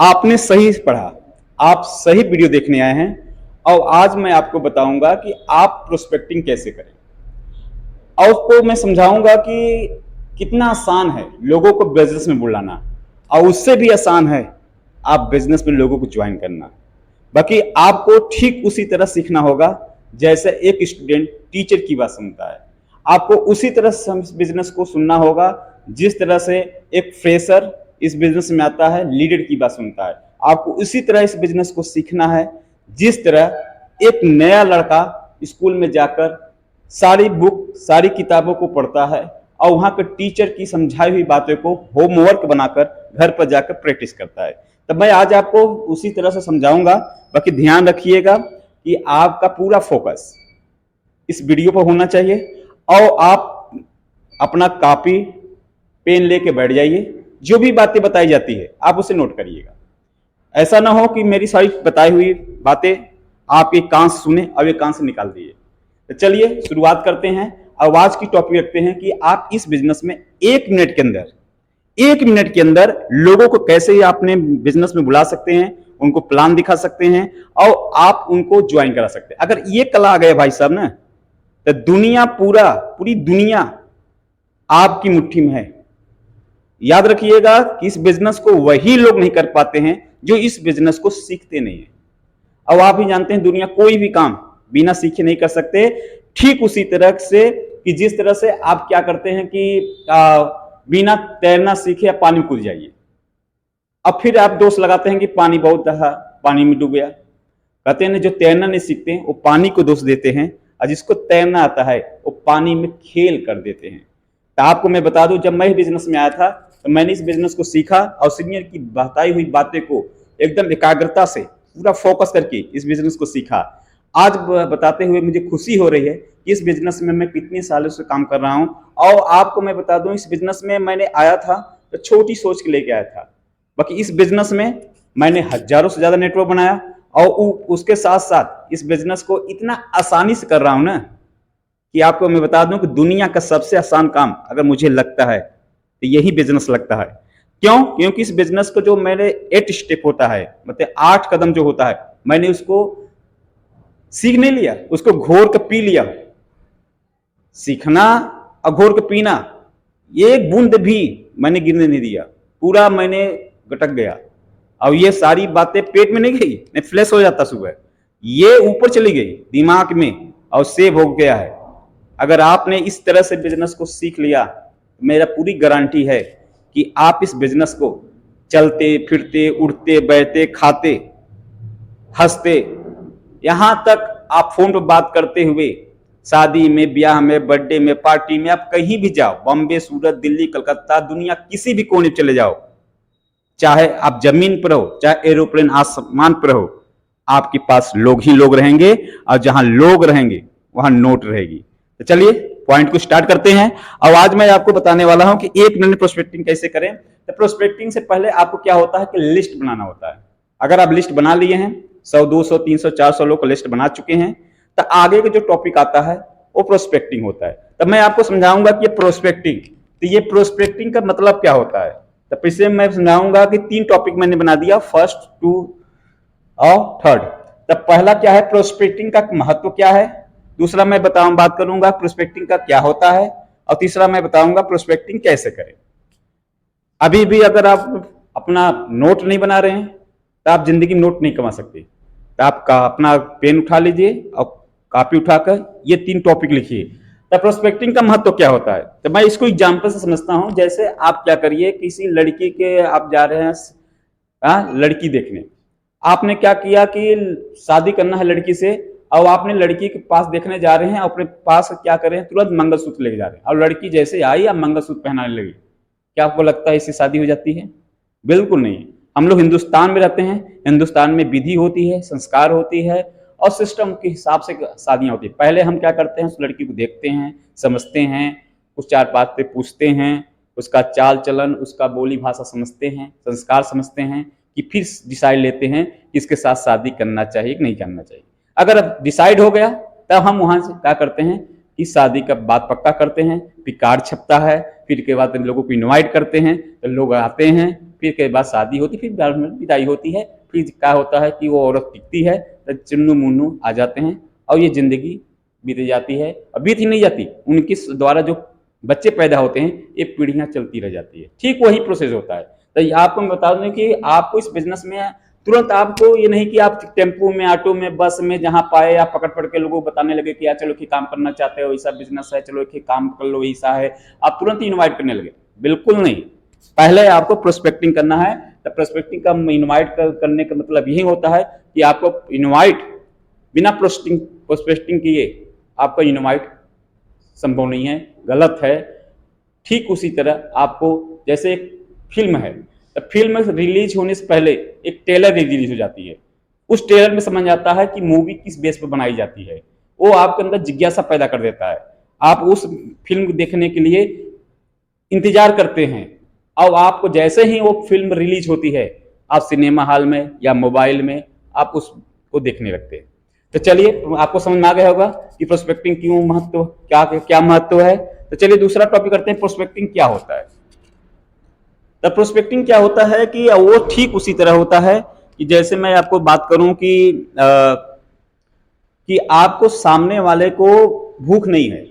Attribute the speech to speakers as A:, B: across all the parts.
A: आपने सही पढ़ा, आप सही वीडियो देखने आए हैं और आज मैं आपको बताऊंगा कि आप प्रोस्पेक्टिंग कैसे करें और उसको मैं समझाऊंगा कि कितना आसान है लोगों को बिजनेस में बुलाना और उससे भी आसान है आप बिजनेस में लोगों को ज्वाइन करना। बाकी आपको ठीक उसी तरह सीखना होगा जैसे एक स्टूडेंट टीचर की बात सुनता है, आपको उसी तरह बिजनेस को सुनना होगा जिस तरह से एक फ्रेशर इस बिजनेस में आता है लीडर की बात सुनता है। आपको उसी तरह इस बिजनेस को सीखना है जिस तरह एक नया लड़का स्कूल में जाकर सारी बुक सारी किताबों को पढ़ता है और वहां के टीचर की समझाई हुई बातों को होमवर्क बनाकर घर पर जाकर प्रैक्टिस करता है। तो मैं आज आपको उसी तरह से समझाऊंगा। बाकी ध्यान रखिएगा कि आपका पूरा फोकस इस वीडियो पर होना चाहिए और आप अपना कॉपी पेन लेके बैठ जाइए। जो भी बातें बताई जाती है आप उसे नोट करिएगा। ऐसा ना हो कि मेरी सारी बताई हुई बातें आप एक कान से सुने और एक कान से निकाल दिए। तो चलिए शुरुआत करते हैं। आवाज की टॉपिक रखते हैं कि आप इस बिजनेस में 1 मिनट के अंदर लोगों को कैसे ही अपने बिजनेस में बुला सकते हैं, उनको प्लान दिखा सकते हैं और आप उनको ज्वाइन करा सकते हैं। अगर ये कला आ गया भाई साहब ना, तो दुनिया पूरी दुनिया आपकी मुट्ठी में है। याद रखिएगा कि इस बिजनेस को वही लोग नहीं कर पाते हैं जो इस बिजनेस को सीखते नहीं है। अब आप ही जानते हैं दुनिया कोई भी काम बिना सीखे नहीं कर सकते। ठीक उसी तरह से कि जिस तरह से आप क्या करते हैं कि बिना तैरना सीखे आप पानी में कूद जाइए। अब फिर आप दोष लगाते हैं कि पानी बहुत था, पानी में डूब गया। कहते हैं जो तैरना नहीं सीखते वो पानी को दोष देते हैं और जिसको तैरना आता है वो पानी में खेल कर देते हैं। तो आपको मैं बता दूं, जब मैं बिजनेस में आया था तो मैंने इस बिजनेस को सीखा और सीनियर की बताई हुई बातें को एकदम एकाग्रता से पूरा फोकस करके इस बिजनेस को सीखा। आज बताते हुए मुझे खुशी हो रही है कि इस बिजनेस में मैं कितने सालों से काम कर रहा हूं। और आपको मैं बता दूं, इस बिजनेस में मैंने आया था तो छोटी सोच के लेके आया था। बाकी इस बिजनेस में मैंने हजारों से ज्यादा नेटवर्क बनाया और उसके साथ साथ इस बिजनेस को इतना आसानी से कर रहा हूं ना कि आपको मैं बता दूं कि दुनिया का सबसे आसान काम अगर मुझे लगता है तो यही बिजनेस लगता है। क्यों? क्योंकि इस बिजनेस को जो मेरे 8 स्टेप होता है, मतलब 8 कदम जो होता है, मैंने उसको सीख नहीं लिया, उसको घोर के पी लिया। सीखना और घोर के पीना, एक बूंद भी मैंने गिरने नहीं दिया, पूरा मैंने गटक गया। और ये सारी बातें पेट में नहीं गई, नहीं फ्लैश हो जाता सुबह, ये ऊपर चली गई दिमाग में और सेव हो गया है। अगर आपने इस तरह से बिजनेस को सीख लिया, मेरा पूरी गारंटी है कि आप इस बिजनेस को चलते फिरते उठते बैठते खाते हंसते, यहां तक आप फोन पर बात करते हुए शादी में, ब्याह में, बर्थडे में, पार्टी में, आप कहीं भी जाओ, बॉम्बे, सूरत, दिल्ली, कलकत्ता, दुनिया किसी भी कोने चले जाओ, चाहे आप जमीन पर हो चाहे एरोप्लेन आसमान पर हो, आपके पास लोग ही लोग रहेंगे और जहां लोग रहेंगे वहां नोट रहेगी। तो चलिए पॉइंट को स्टार्ट करते हैं। और आज मैं आपको बताने वाला हूं कि 1 मिनट प्रोस्पेक्टिंग कैसे करें। तो प्रोस्पेक्टिंग से पहले आपको क्या होता है कि लिस्ट बनाना होता है। अगर आप लिस्ट बना लिए हैं, 100, 200, 300, 400 लोग को लिस्ट बना चुके हैं, तो आगे का जो टॉपिक आता है वो प्रोस्पेक्टिंग होता है। तब मैं आपको समझाऊंगा कि ये प्रोस्पेक्टिंग का मतलब क्या होता है। तो पिछले मैं समझाऊंगा कि 3 टॉपिक मैंने बना दिया, फर्स्ट, 2 और थर्ड। तब पहला क्या है, प्रोस्पेक्टिंग का महत्व क्या है। दूसरा मैं बात करूंगा प्रोस्पेक्टिंग का क्या होता है। और तीसरा मैं बताऊंगा प्रोस्पेक्टिंग कैसे करें। अभी भी अगर आप अपना नोट नहीं बना रहे हैं तो आप जिंदगी में नोट नहीं कमा सकते। तो आप अपना पेन उठा लीजिए और कॉपी उठाकर ये 3 टॉपिक लिखिए। तो प्रोस्पेक्टिंग का महत्व क्या होता है, तो मैं इसको एग्जाम्पल से समझता हूं। जैसे आप क्या करिए, किसी लड़की के आप जा रहे हैं लड़की देखने। आपने क्या किया कि शादी करना है लड़की से और आपने लड़की के पास देखने जा रहे हैं, अपने पास क्या करें, तुरंत मंगलसूत्र लेके जा रहे हैं और लड़की जैसे आई आप मंगलसूत्र पहनाने लगी। क्या आपको लगता है इससे शादी हो जाती है? बिल्कुल नहीं। हम लोग हिंदुस्तान में रहते हैं, हिंदुस्तान में विधि होती है, संस्कार होती है और सिस्टम के हिसाब से शादियां होती है। पहले हम क्या करते हैं, उस लड़की को देखते हैं, समझते हैं, कुछ 4 बातें पूछते हैं, उसका चाल चलन, उसका बोली भाषा समझते हैं, संस्कार समझते हैं, कि फिर डिसाइड लेते हैं कि इसके साथ शादी करना चाहिए कि नहीं करना चाहिए। अगर डिसाइड हो गया तब हम वहां से क्या करते हैं कि शादी का बात पक्का करते हैं, फिर कार्ड छपता है, फिर के बाद लोगों को इनवाइट करते हैं, तो लोग आते हैं, फिर के बाद शादी होती, फिर विदाई होती है, फिर क्या होता है कि वो औरत टिकती है तो चुन्नू मुन्नू आ जाते हैं और ये जिंदगी बीत जाती है। और बीत ही नहीं जाती, उनके द्वारा जो बच्चे पैदा होते हैं ये पीढ़ियां चलती रह जाती है। ठीक वही प्रोसेस होता है। तो आपको मैं बता दूं कि आपको इस बिजनेस में तुरंत आपको ये नहीं कि आप टेम्पो में, ऑटो में, बस में जहां पाए आप पकड़ पकड़ के लोगों को बताने लगे कि यार चलो कि काम करना चाहते हो, ऐसा बिजनेस है, चलो कि काम कर लो, ऐसा है, आप तुरंत ही इन्वाइट करने लगे। बिल्कुल नहीं, पहले आपको प्रोस्पेक्टिंग करना है। तो प्रोस्पेक्टिंग का इन्वाइट करने का मतलब यही होता है कि आपको इन्वाइट बिना प्रोस्पेक्टिंग किए आपका इन्वाइट संभव नहीं है, गलत है। ठीक उसी तरह आपको, जैसे एक फिल्म है, तो फिल्म रिलीज होने से पहले एक ट्रेलर रिलीज हो जाती है, उस ट्रेलर में समझ आता है कि मूवी किस बेस पर बनाई जाती है, वो आपके अंदर जिज्ञासा पैदा कर देता है। आप उस फिल्म देखने के लिए इंतजार करते हैं और आपको जैसे ही वो फिल्म रिलीज होती है आप सिनेमा हॉल में या मोबाइल में आप उसको देखने लगते हैं। तो चलिए आपको समझ में आ गया होगा कि प्रोस्पेक्टिंग क्यों महत्व, क्या क्या महत्व है। तो चलिए दूसरा टॉपिक करते हैं, प्रोस्पेक्टिंग क्या होता है। तो प्रोस्पेक्टिंग क्या होता है कि वो ठीक उसी तरह होता है कि जैसे मैं आपको बात करूं कि आपको सामने वाले को भूख नहीं है,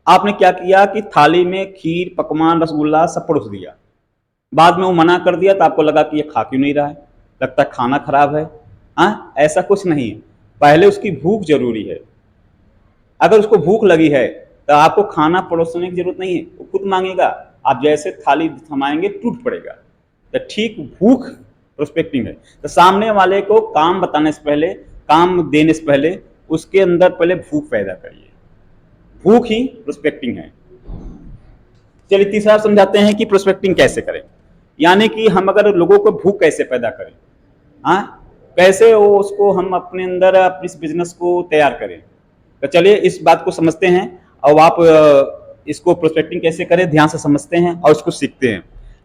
A: आपने क्या किया कि थाली में खीर, पकवान, रसगुल्ला सब परोस दिया, बाद में वो मना कर दिया तो आपको लगा कि ये खा क्यों नहीं रहा है, लगता है खाना खराब है। हाँ, ऐसा कुछ नहीं है, पहले उसकी भूख जरूरी है। अगर उसको भूख लगी है तो आपको खाना परोसने की जरूरत नहीं है, वो खुद मांगेगा, आप जैसे थाली थमाएंगे टूट पड़ेगा। तो ठीक भूख प्रोस्पेक्टिंग है। तो सामने वाले को काम बताने से पहले, काम देने से पहले उसके अंदर पहले भूख पैदा करिए, भूख ही प्रोस्पेक्टिंग है। चलिए तीसरा समझाते हैं कि प्रोस्पेक्टिंग कैसे करें, यानी कि हम अगर लोगों को भूख कैसे पैदा करें, हाँ, कैसे वो उसको हम अपने अंदर इस बिजनेस को तैयार करें। तो चलिए इस बात को समझते हैं और आप इसको प्रोस्पेक्टिंग कैसे करें ध्यान से समझते हैं और इसको सीखते हैं।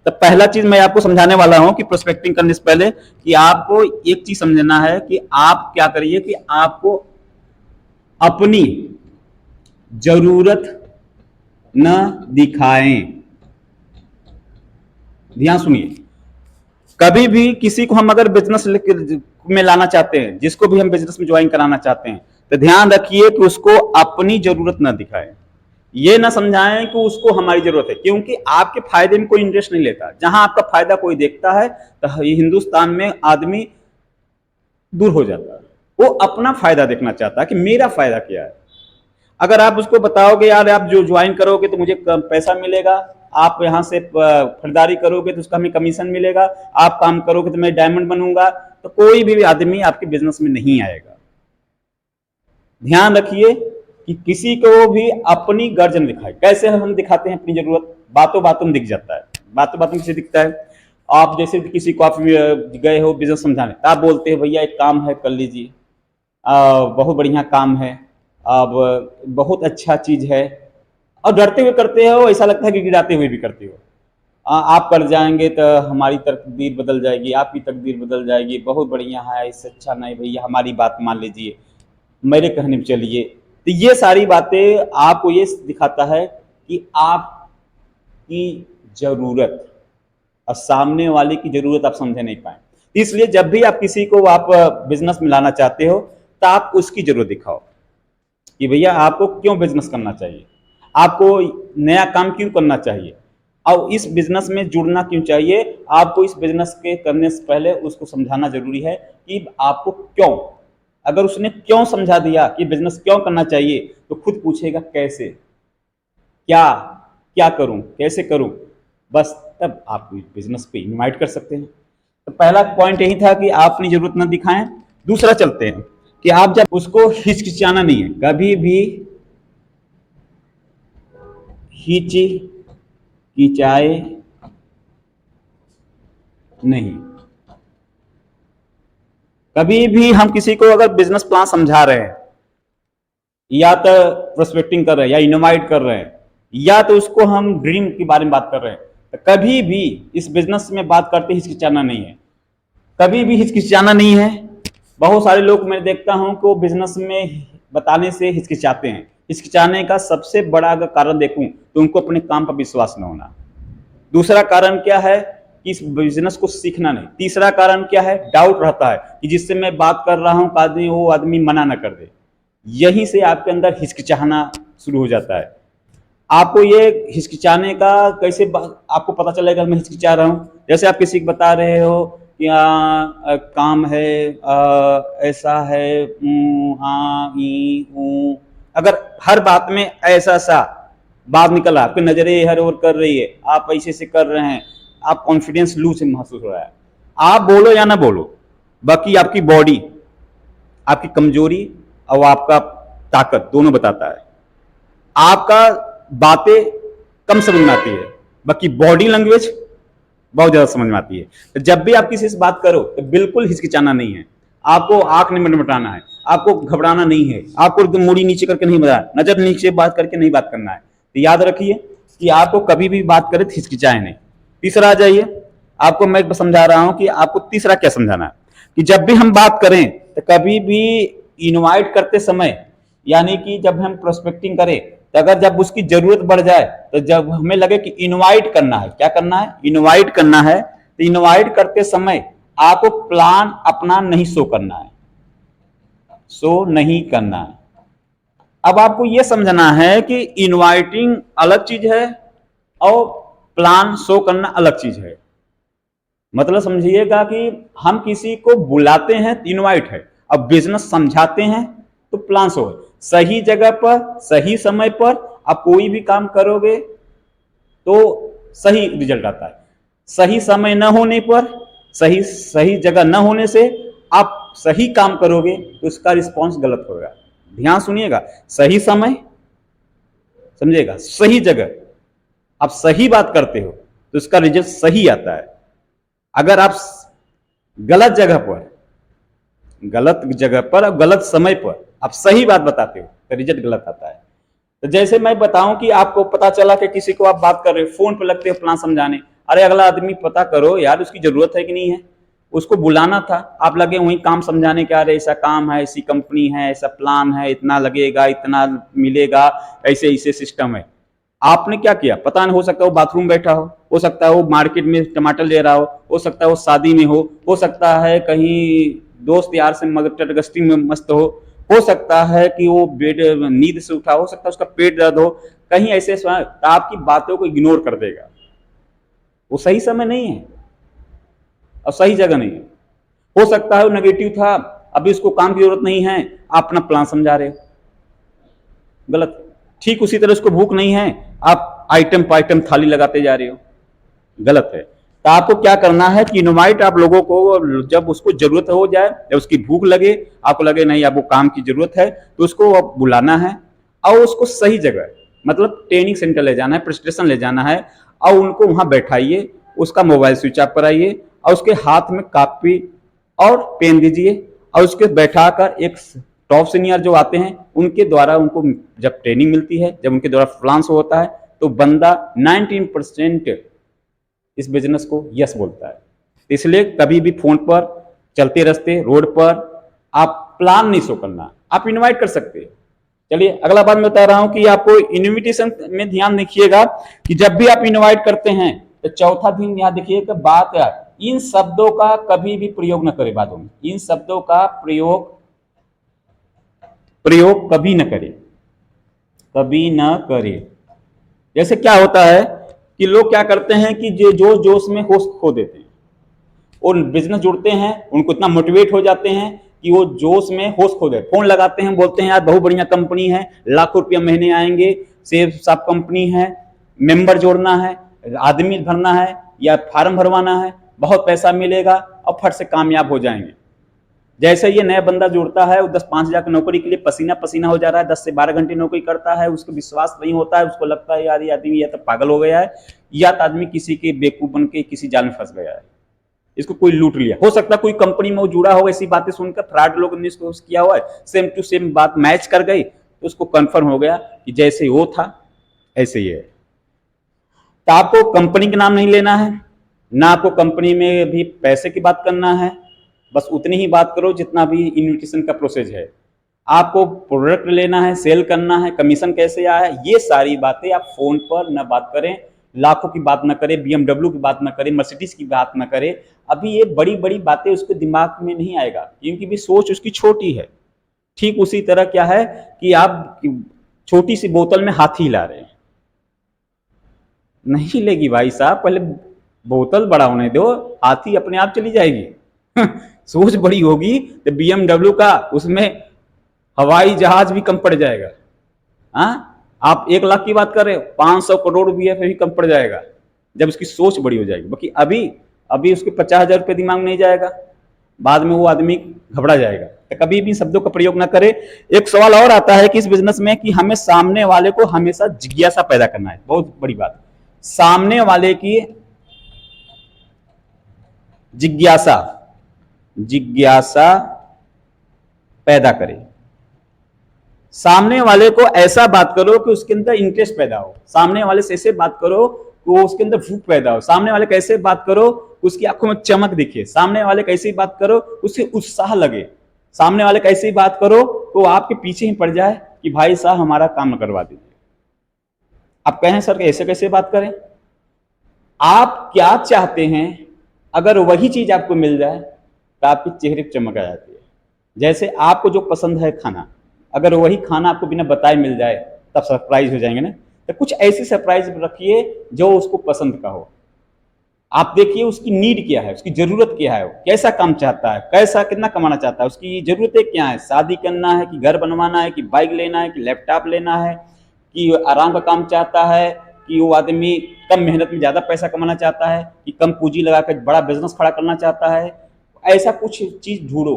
A: तो पहला चीज मैं आपको समझाने वाला हूं कि प्रोस्पेक्टिंग करने से पहले कि आपको एक चीज समझना है कि आप क्या करिए कि आपको अपनी जरूरत न दिखाएं। ध्यान सुनिए, कभी भी किसी को हम अगर बिजनेस में लाना चाहते हैं, जिसको भी हम बिजनेस में ज्वाइन कराना चाहते हैं, तो ध्यान रखिए कि उसको अपनी जरूरत ना दिखाएं, ये ना समझाएं कि उसको हमारी जरूरत है, क्योंकि आपके फायदे में कोई इंटरेस्ट नहीं लेता। जहां आपका फायदा कोई देखता है तो हिंदुस्तान में आदमी दूर हो जाता है, वो अपना फायदा देखना चाहता है कि मेरा फायदा क्या है। अगर आप उसको बताओगे यार आप जो ज्वाइन करोगे तो मुझे पैसा मिलेगा, आप यहाँ से खरीदारी करोगे तो उसका हमें कमीशन मिलेगा, आप काम करोगे तो मैं डायमंड बनूंगा, तो कोई भी आदमी आपके बिजनेस में नहीं आएगा। ध्यान रखिए कि किसी को भी अपनी गर्ज न दिखाए। कैसे हम दिखाते हैं अपनी जरूरत, बातों बातों में दिख जाता है। बातों बातों में किसे दिखता है, आप जैसे किसी को आप गए हो बिजनेस समझाने, आप बोलते हैं भैया एक काम है कर लीजिए, बहुत बढ़िया काम है, अब बहुत अच्छा चीज है, और डरते हुए करते हो, ऐसा लगता है कि गिराते हुए भी करते हो। आप कर जाएंगे तो हमारी तकदीर बदल जाएगी, आपकी तकदीर बदल जाएगी, बहुत बढ़िया है, इससे अच्छा नहीं भैया हमारी बात मान लीजिए, मेरे कहने में चलिए। तो ये सारी बातें आपको ये दिखाता है कि आपकी जरूरत और सामने वाले की जरूरत आप समझे नहीं पाए। इसलिए जब भी आप किसी को आप बिजनेस में लाना चाहते हो तो आप उसकी जरूरत दिखाओ कि भैया आपको क्यों बिजनेस करना चाहिए, आपको नया काम क्यों करना चाहिए, और इस बिजनेस में जुड़ना क्यों चाहिए। आपको इस बिजनेस के करने से पहले उसको समझाना जरूरी है कि आपको क्यों। अगर उसने क्यों समझा दिया कि बिजनेस क्यों करना चाहिए, तो खुद पूछेगा कैसे, क्या क्या करूं, कैसे करूं, बस तब आप बिजनेस पे इन्वाइट कर सकते हैं। तो पहला पॉइंट यही था कि आप अपनी जरूरत न दिखाएं। दूसरा चलते हैं कि आप जब उसको हिचकिचाना नहीं है, कभी भी हिचकिचाए नहीं। कभी भी हम किसी को अगर बिजनेस प्लान समझा रहे हैं, या तो प्रोस्पेक्टिंग कर रहे हैं, या इनवाइट कर रहे हैं, या तो उसको हम ड्रीम के बारे में बात कर रहे हैं, तो कभी भी इस बिजनेस में बात करते हिचकिचाना नहीं है, कभी भी हिचकिचाना नहीं है। बहुत सारे लोग मैं देखता हूं कि वो बिजनेस में बताने से हिचकिचाते हैं। हिचकिचाने का सबसे बड़ा अगर कारण देखूं तो उनको अपने काम पर विश्वास न होना। दूसरा कारण क्या है कि इस बिजनेस को सीखना नहीं। तीसरा कारण क्या है, डाउट रहता है कि जिससे मैं बात कर रहा हूं आदमी वो आदमी मना ना कर दे। यहीं से आपके अंदर हिचकिचाना शुरू हो जाता है। आपको ये हिचकिचाने का कैसे आपको पता चलेगा मैं हिचकिचा रहा हूँ? जैसे आप किसी को बता रहे हो कि काम है, ऐसा है, हाँ ई ऊ, अगर हर बात में ऐसा सा बात निकल रहा है, आपकी नजरें हर ओर कर रही है, आप ऐसे से कर रहे हैं, आप कॉन्फिडेंस लूज से महसूस हो रहा है, आप बोलो या ना बोलो, बाकी आपकी बॉडी आपकी कमजोरी और आपका ताकत दोनों बताता है। आपका बातें कम समझ में आती है, बाकी बॉडी लैंग्वेज बहुत ज्यादा समझ में आती है। तो जब भी आप किसी से बात करो तो बिल्कुल हिचकिचाना नहीं है, आपको आंख नहीं मटमटाना है, आपको घबराना नहीं है, आपको मुड़ी नीचे करके नहीं बताना, नजर नीचे बात करके नहीं बात करना है। तो याद रखिए कि आपको कभी भी बात करे तो हिचकिचाए नहीं। तीसरा आ जाइए, आपको मैं समझा रहा हूं कि आपको तीसरा क्या समझाना है कि जब भी हम बात करें तो कभी भी इनवाइट करते समय, यानी कि जब हम प्रोस्पेक्टिंग करें तो अगर जब उसकी जरूरत बढ़ जाए, तो जब हमें लगे कि इनवाइट करना है, क्या करना है, इनवाइट करना है, तो इनवाइट करते समय आपको प्लान अपना नहीं शो करना है, शो नहीं करना है। अब आपको यह समझना है कि इनवाइटिंग अलग चीज है और प्लान शो करना अलग चीज है। मतलब समझिएगा कि हम किसी को बुलाते हैं तो इनवाइट है, अब बिजनेस समझाते हैं तो प्लान शो है। सही जगह पर सही समय पर आप कोई भी काम करोगे तो सही रिजल्ट आता है। सही समय न होने पर, सही जगह न होने से आप सही काम करोगे तो उसका रिस्पॉन्स गलत होगा। ध्यान सुनिएगा, सही समय, समझिएगा, सही जगह आप सही बात करते हो तो उसका रिजल्ट सही आता है। अगर आप गलत जगह पर और गलत समय पर आप सही बात बताते हो तो रिजल्ट गलत आता है। तो जैसे मैं बताऊं कि आपको पता चला कि किसी को आप बात कर रहे हो, फोन पर लगते हो प्लान समझाने, अरे अगला आदमी पता करो यार उसकी जरूरत है कि नहीं है, उसको बुलाना था, आप लगे वहीं काम समझाने के, अरे ऐसा काम है, ऐसी कंपनी है, ऐसा प्लान है, इतना लगेगा, इतना मिलेगा, ऐसे ऐसे सिस्टम है। आपने क्या किया पता नहीं, हो सकता है वो बाथरूम बैठा हो सकता है वो मार्केट में टमाटर ले रहा हो सकता है वो शादी में हो सकता है कहीं दोस्त यार से मगरगश्ती में मस्त हो सकता है कि वो बेड नींद से उठा, हो सकता है उसका पेट दर्द हो, कहीं ऐसे आपकी बातों को इग्नोर कर देगा। वो सही समय नहीं है और सही जगह नहीं है। हो सकता है वो नेगेटिव था, अभी उसको काम की जरूरत नहीं है, आप अपना प्लान समझा रहे हो, गलत। ठीक उसी तरह उसको भूख नहीं है, आप आइटम पर आइटम थाली लगाते जा रहे हो, गलत है। तो आपको क्या करना है कि इनवाइट आप लोगों को जब उसको जरूरत हो जाए, जब उसकी भूख लगे, आपको लगे नहीं आपको काम की जरूरत है, तो उसको आप बुलाना है और उसको सही जगह, मतलब ट्रेनिंग सेंटर ले जाना है, प्रेजेंटेशन ले जाना है और उनको वहां बैठाइए, उसका मोबाइल स्विच ऑफ कराइए और उसके हाथ में कॉपी और पेन दीजिए और उसके बैठाकर एक टॉप सीनियर जो आते हैं उनके द्वारा, उनको जब ट्रेनिंग मिलती है, जब उनके द्वारा फ्लांस होता है तो बंदा 19% इस बिजनेस को यस बोलता है। इसलिए कभी भी फोन पर, चलते रास्ते, रोड पर आप प्लान नहीं शो करना, आप इनवाइट कर सकते हैं। चलिए अगला बात मैं बता रहा हूं कि आपको इनविटेशन में ध्यान रखिएगा कि जब भी आप इनवाइट करते हैं तो चौथा दिन याद रखिएगा, बात इन शब्दों का कभी भी प्रयोग न करें। बातों में इन शब्दों का प्रयोग कभी न करें, कभी न करें। जैसे क्या होता है कि लोग क्या करते हैं कि जो जोश में होश खो देते हैं और बिजनेस जुड़ते हैं, उनको इतना मोटिवेट हो जाते हैं कि वो जोश में होश खो देते, फोन लगाते हैं, बोलते हैं यार बहुत बढ़िया कंपनी है, लाखों रुपया महीने आएंगे, सेफ सब कंपनी है, मेंबर जोड़ना है, आदमी भरना है या फार्म भरवाना है, बहुत पैसा मिलेगा और फट से कामयाब हो जाएंगे। जैसे ये नया बंदा जुड़ता है, वो 10-5 हजार की नौकरी के लिए पसीना पसीना हो जा रहा है, 10 से 12 घंटे नौकरी करता है, उसको विश्वास नहीं होता है, उसको लगता है यार ये आदमी या तो पागल हो गया है या तो आदमी किसी के बेवकूफ बन के किसी जाल में फंस गया है, इसको कोई लूट लिया। हो सकता है कोई कंपनी में वो जुड़ा हो, ऐसी बातें सुनकर फ्रॉड लोग ने इसको किया हुआ है, सेम टू सेम बात मैच कर गई तो उसको कंफर्म हो गया कि जैसे वो था ऐसे ही है। तो आपको कंपनी का नाम नहीं लेना है, ना आपको कंपनी में भी पैसे की बात करना है, बस उतनी ही बात करो जितना भी इन्विटेशन का प्रोसेस है। आपको प्रोडक्ट लेना है, सेल करना है, कमीशन कैसे आया है, ये सारी बातें आप फोन पर न बात करें, लाखों की बात ना करे, BMW की बात ना करे, मर्सिडीज की बात ना करे, अभी ये बड़ी बड़ी बातें उसके दिमाग में नहीं आएगा, क्योंकि भी सोच उसकी छोटी है। ठीक उसी तरह क्या है कि आप छोटी सी बोतल में हाथी हिला रहे हैं, नहीं हिलेगी भाई साहब, पहले बोतल बड़ा होने दो, हाथी अपने आप चली जाएगी। सोच बड़ी होगी तो BMW का उसमें हवाई जहाज भी कम पड़ जाएगा। हाँ, आप 1 लाख की बात कर रहे हो, 500 करोड़ रुपया फिर भी कम पड़ जाएगा जब उसकी सोच बड़ी हो जाएगी। बाकी अभी अभी उसके 50,000 रुपये दिमाग में नहीं जाएगा, बाद में वो आदमी घबरा जाएगा। तो कभी भी शब्दों का प्रयोग ना करे। एक सवाल और आता है कि इस बिजनेस में कि हमें सामने वाले को हमेशा जिज्ञासा पैदा करना है, बहुत बड़ी बात। सामने वाले की जिज्ञासा जिज्ञासा पैदा करें। सामने वाले को ऐसा बात करो कि उसके अंदर इंटरेस्ट पैदा हो, सामने वाले से ऐसे बात करो कि उसके अंदर भूख पैदा हो, सामने वाले कैसे बात करो उसकी आंखों में चमक दिखे, सामने वाले कैसी बात करो उससे उत्साह लगे, सामने वाले कैसी बात करो तो आपके पीछे ही पड़ जाए कि भाई साहब हमारा काम करवा दीजिए। आप कहें सर ऐसे कैसे बात करें, आप क्या चाहते हैं, अगर वही चीज आपको मिल जाए तो आपके चेहरे पर चमक आ जाती है। जैसे आपको जो पसंद है खाना, अगर वही खाना आपको बिना बताए मिल जाए तब सरप्राइज हो जाएंगे ना। तो कुछ ऐसी सरप्राइज रखिए जो उसको पसंद का हो। आप देखिए उसकी नीड क्या है, उसकी जरूरत क्या है, वो कैसा काम चाहता है, कैसा कितना कमाना चाहता है, उसकी जरूरतें क्या है, शादी करना है कि घर बनवाना है कि बाइक लेना है कि लैपटॉप लेना है कि आराम का काम चाहता है कि वो आदमी कम मेहनत में ज्यादा पैसा कमाना चाहता है कि कम पूंजी लगाकर बड़ा बिजनेस खड़ा करना चाहता है। ऐसा कुछ चीज ढूंढो।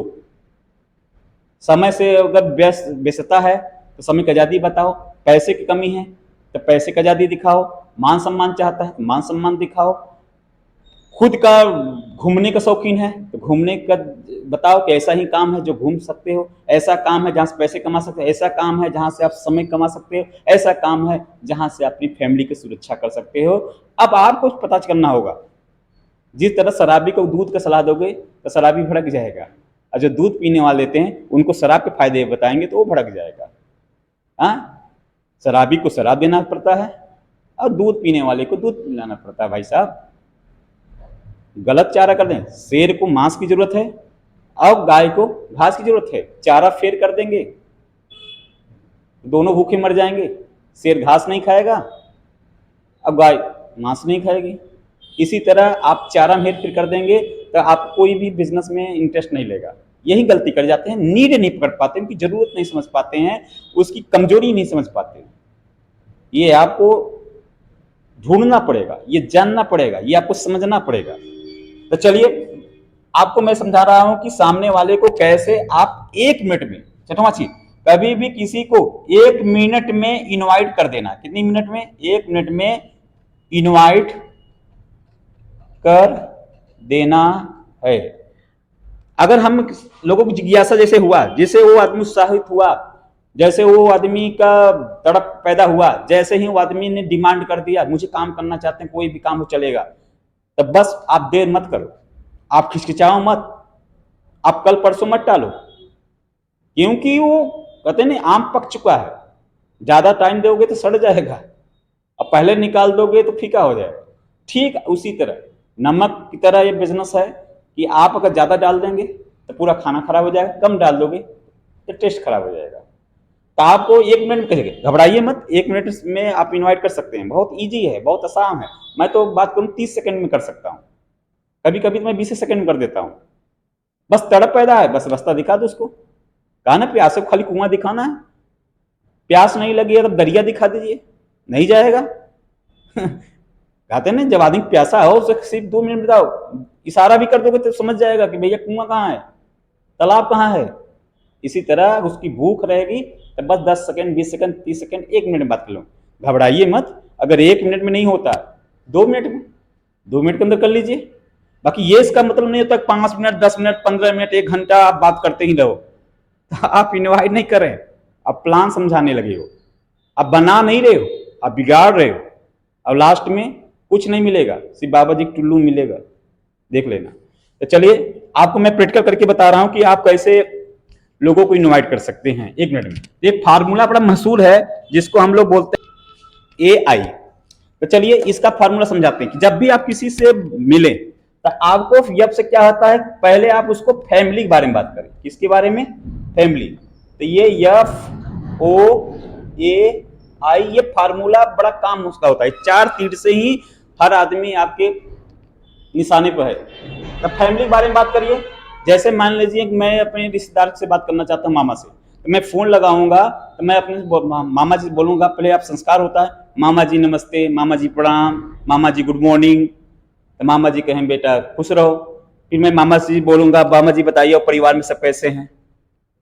A: समय से अगर व्यस्तता है तो समय की आजादी बताओ, पैसे की कमी है तो पैसे की आजादी दिखाओ, मान सम्मान चाहता है तो मान सम्मान दिखाओ, खुद का घूमने का शौकीन है तो घूमने का बताओ कि ऐसा ही काम है जो घूम सकते हो, ऐसा काम है जहां से पैसे कमा सकते हो, ऐसा काम है जहां से आप समय कमा सकते हो, ऐसा काम है जहां से अपनी फैमिली की सुरक्षा कर सकते हो। अब आपको पता करना होगा। जिस तरह शराबी को दूध का सलाह दोगे तो शराबी भड़क जाएगा, और जो दूध पीने वाले लेते हैं उनको शराब के फायदे बताएंगे तो वो भड़क जाएगा। हाँ, शराबी को शराब देना पड़ता है और दूध पीने वाले को दूध पिलाना पड़ता है। भाई साहब गलत चारा कर दें, शेर को मांस की जरूरत है और गाय को घास की जरूरत है, चारा फेर कर देंगे दोनों भूखे मर जाएंगे। शेर घास नहीं खाएगा और गाय मांस नहीं खाएगी। इसी तरह आप चारा में हेर फेर कर देंगे तो आप कोई भी बिजनेस में इंटरेस्ट नहीं लेगा। यही गलती कर जाते हैं, नीड नहीं पकड़ पाते, उनकी जरूरत नहीं समझ पाते हैं, उसकी कमजोरी नहीं समझ पाते। ये आपको ढूंढना पड़ेगा, ये जानना पड़ेगा, ये आपको समझना पड़ेगा। तो चलिए आपको मैं समझा रहा हूं कि सामने वाले को कैसे आप 1 मिनट में, चटमाची कभी भी किसी को 1 मिनट में इनवाइट कर देना। कितनी मिनट में? 1 मिनट में इनवाइट कर देना है। अगर हम लोगों की जिज्ञासा जैसे हुआ, जैसे वो आदमी उत्साहित हुआ, जैसे वो आदमी का तड़प पैदा हुआ, जैसे ही वो आदमी ने डिमांड कर दिया मुझे काम करना चाहते हैं, कोई भी काम हो चलेगा, तो बस आप देर मत करो, आप खिचखिचाओ मत, आप कल परसों मत टालो, क्योंकि वो कहते नहीं आम पक चुका है, ज्यादा टाइम दोगे तो सड़ जाएगा और पहले निकाल दोगे तो फीका हो जाएगा। ठीक उसी तरह नमक की तरह ये बिजनेस है कि आप अगर ज्यादा डाल देंगे तो पूरा खाना खराब हो जाएगा, कम डाल दोगे तो टेस्ट खराब हो जाएगा। तो आपको 1 मिनट में कहेंगे, घबराइए मत, 1 मिनट में आप इनवाइट कर सकते हैं, बहुत इजी है, बहुत आसान है। मैं तो बात करूं 30 सेकंड में कर सकता हूं, कभी कभी तो मैं 20 सेकंड में कर देता हूं। बस तड़प पैदा है, बस रास्ता दिखा दो उसको। कहा ना प्यास को खाली कुआं दिखाना है, प्यास नहीं लगी है तो दरिया दिखा दीजिए, नहीं जाएगा। कहते हैं ना जब आदमी प्यासा हो उसे सिर्फ 2 मिनट बताओ, इशारा भी कर दोगे तो समझ जाएगा कि भैया कुआं कहाँ है, तालाब कहाँ है। इसी तरह उसकी भूख रहेगी तो बस 10 सेकंड 20 सेकंड 30 सेकंड 1 मिनट में बात कर लो, घबराइए मत। अगर 1 मिनट में नहीं होता 2 मिनट में, 2 मिनट के अंदर कर लीजिए। बाकी ये इसका मतलब नहीं होता 5 मिनट 10 मिनट 15 मिनट 1 घंटा आप बात करते ही रहो। आप इन्वाइट नहीं कर रहे, आप प्लान समझाने लगे हो, आप बना नहीं रहे हो, आप बिगाड़ रहे हो, और लास्ट में कुछ नहीं मिलेगा, सिर्फ बाबा जी टुल्लू मिलेगा, देख लेना। तो चलिए आपको मैं प्रैक्टिकल करके बता रहा हूं कि आप कैसे लोगों को इनवाइट कर सकते हैं 1 मिनट में। एक फार्मूला बड़ा मशहूर है जिसको हम लोग बोलते हैं AI। तो चलिए इसका फॉर्मूला समझाते हैं कि जब भी आप किसी से मिले तो आपको यप से क्या होता है, पहले आप उसको फैमिली के बारे में बात करें। किसके बारे में? फैमिली। तो ये यफ ओ ए आई, ये फार्मूला बड़ा काम उसका होता है। 4 तीर से ही हर आदमी आपके निशाने पर है। तो फैमिली के बारे में बात करिए। जैसे मान लीजिए कि मैं अपने रिश्तेदार से बात करना चाहता हूँ, मामा से, तो मैं फोन लगाऊंगा तो मैं अपने मामा जी बोलूंगा। पहले आप संस्कार होता है, मामा जी नमस्ते, मामा जी प्रणाम, मामा जी गुड मॉर्निंग। तो मामा जी कहें बेटा खुश रहो। फिर मैं मामा जी बोलूंगा, मामा जी बताइए और परिवार में सब कैसे हैं,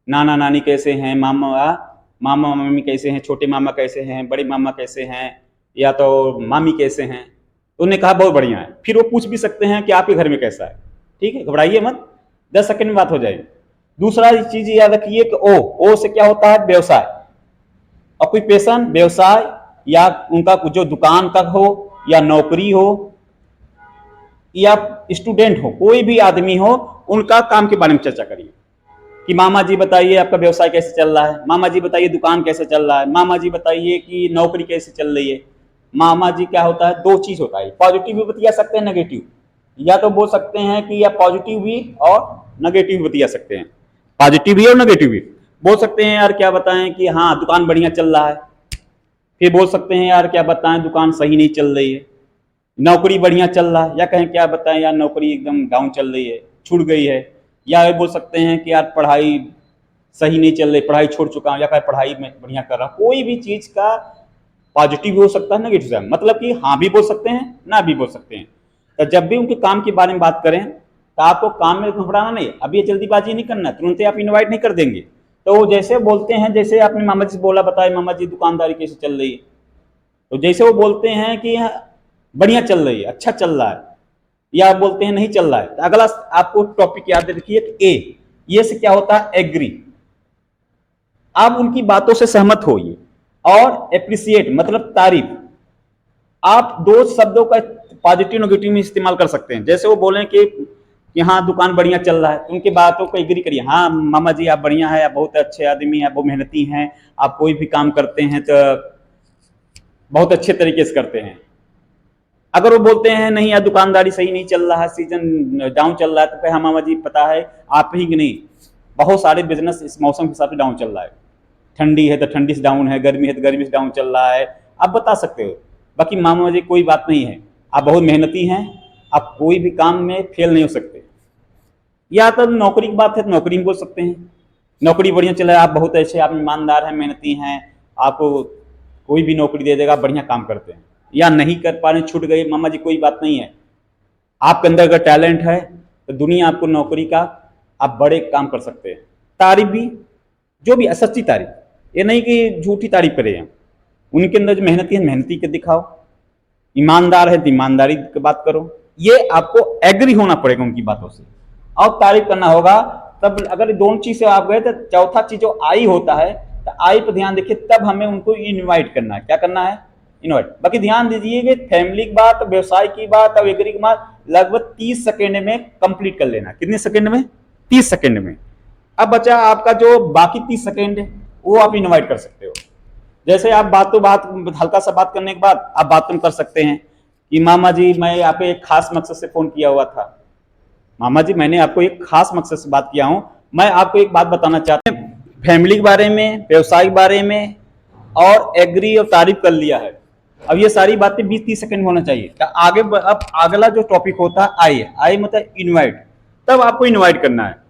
A: नाना नानी कैसे हैं, मामा मामी कैसे हैं, छोटे मामा कैसे हैं, बड़े मामा कैसे हैं, या तो मामी कैसे हैं। तो उन्होंने कहा बहुत बढ़िया है। फिर वो पूछ भी सकते हैं कि आपके घर में कैसा है। ठीक है, घबराइए मत, 10 सेकंड में बात हो जाएगी। दूसरा चीज याद रखिए कि ओ से क्या होता है? व्यवसाय, ऑक्यूपेशन, व्यवसाय, या उनका जो दुकान का हो या नौकरी हो या स्टूडेंट हो, कोई भी आदमी हो, उनका काम के बारे में चर्चा करिए कि मामा जी बताइए आपका व्यवसाय कैसे चल रहा है, मामा जी बताइए दुकान कैसे चल रहा है, मामा जी बताइए कि नौकरी कैसे चल रही है। मामा जी क्या होता है? 2 चीज होता है, पॉजिटिव भी बतिया सकते हैं, नेगेटिव, या तो बोल सकते हैं कि या पॉजिटिव भी और नेगेटिव भी बतिया सकते हैं। पॉजिटिव भी और नेगेटिव भी बोल सकते हैं। यार क्या बताएं कि हाँ दुकान बढ़िया चल रहा है। फिर बोल सकते हैं यार क्या बताएं दुकान सही नहीं चल रही है। नौकरी बढ़िया चल रहा है, या कहें क्या बताएं यार नौकरी एकदम डाउन चल रही है, छूट गई है। या ये बोल सकते हैं कि यार पढ़ाई सही नहीं चल रही, पढ़ाई छोड़ चुका हूं, या कहें पढ़ाई में बढ़िया कर रहा हूं। कोई भी चीज का पॉजिटिव भी हो सकता है, नेगेटिव से, मतलब कि हाँ भी बोल सकते हैं, ना भी बोल सकते हैं। तो जब भी उनके काम के बारे में बात करें तो आपको काम में घबराना नहीं, अभी ये जल्दीबाजी नहीं करना, तुरंत आप इन्वाइट नहीं कर देंगे। तो वो जैसे बोलते हैं, जैसे आपने मामा जी से बोला, बताए मामा जी दुकानदारी कैसे चल रही है, तो जैसे वो बोलते हैं कि बढ़िया चल रही है, अच्छा चल रहा है, या आप बोलते हैं नहीं चल रहा है, तो अगला आपको टॉपिक याद रखिए कि ए, ये से क्या होता है? एग्री। आप उनकी बातों से सहमत होइए। और एप्रिसिएट मतलब तारीफ। आप 2 शब्दों का पॉजिटिव नेगेटिव में इस्तेमाल कर सकते हैं। जैसे वो बोलें कि हाँ दुकान बढ़िया चल रहा है, तो उनकी बातों को एग्री करिए। हाँ मामा जी आप बढ़िया है, आप बहुत अच्छे आदमी हैं, आप बहुत मेहनती हैं, आप कोई भी काम करते हैं तो बहुत अच्छे तरीके से करते हैं। अगर वो बोलते हैं नहीं यार दुकानदारी सही नहीं चल रहा है, सीजन डाउन चल रहा है, तो फिर हाँ मामा जी पता है आप ही कि नहीं, बहुत सारे बिजनेस इस मौसम के हिसाब से डाउन चल रहा है। ठंडी है तो ठंडी से डाउन है, गर्मी है तो गर्मी से डाउन चल रहा है, आप बता सकते हो। बाकी मामा जी कोई बात नहीं है, आप बहुत मेहनती हैं, आप कोई भी काम में फेल नहीं हो सकते। या तो नौकरी की बात है तो नौकरी में बोल सकते हैं, नौकरी बढ़िया चल रहा है, आप बहुत अच्छे, आप ईमानदार हैं, मेहनती हैं, आपको कोई भी नौकरी दे देगा, बढ़िया काम करते हैं। या नहीं कर पा रहे, छूट गई, मामा जी कोई बात नहीं है, आपके अंदर अगर टैलेंट है तो दुनिया आपको नौकरी का, आप बड़े काम कर सकते हैं। तारीफ भी, जो भी सच्ची तारीफ, ये नहीं कि झूठी तारीफ करें हम। उनके अंदर जो मेहनती है मेहनती के दिखाओ, ईमानदार है तो ईमानदारी की बात करो। ये आपको एग्री होना पड़ेगा उनकी बातों से और तारीफ करना होगा। तब अगर दोनों चीज से आप गए तो चौथा चीज जो आई होता है, तो आई पर ध्यान देखिए, तब हमें उनको इनवाइट करना है। क्या करना है? इनवाइट। बाकी ध्यान दीजिए कि फैमिली की बात, व्यवसाय की बात और एग्री की बात लगभग 30 सेकेंड में कंप्लीट कर लेना। कितने सेकेंड में? 30 सेकेंड में। अब बचा आपका जो बाकी 30 सेकेंड है, वो आप इनवाइट कर सकते हो। जैसे आप बात हल्का सा बात करने के बाद आप बात कर सकते हैं कि मामा जी मैं आप एक खास मकसद से फोन किया हुआ था, मामा जी मैंने आपको एक खास मकसद से बात किया हूं, मैं आपको एक बात बताना चाहता हूं, फैमिली के बारे में, व्यवसाय के बारे में और एग्री और तारीफ कर लिया है। अब ये सारी बातें 20-30 सेकंड में होना चाहिए। आगे अब अगला जो टॉपिक होता है आई मतलब इनवाइट। तब आपको इनवाइट करना है।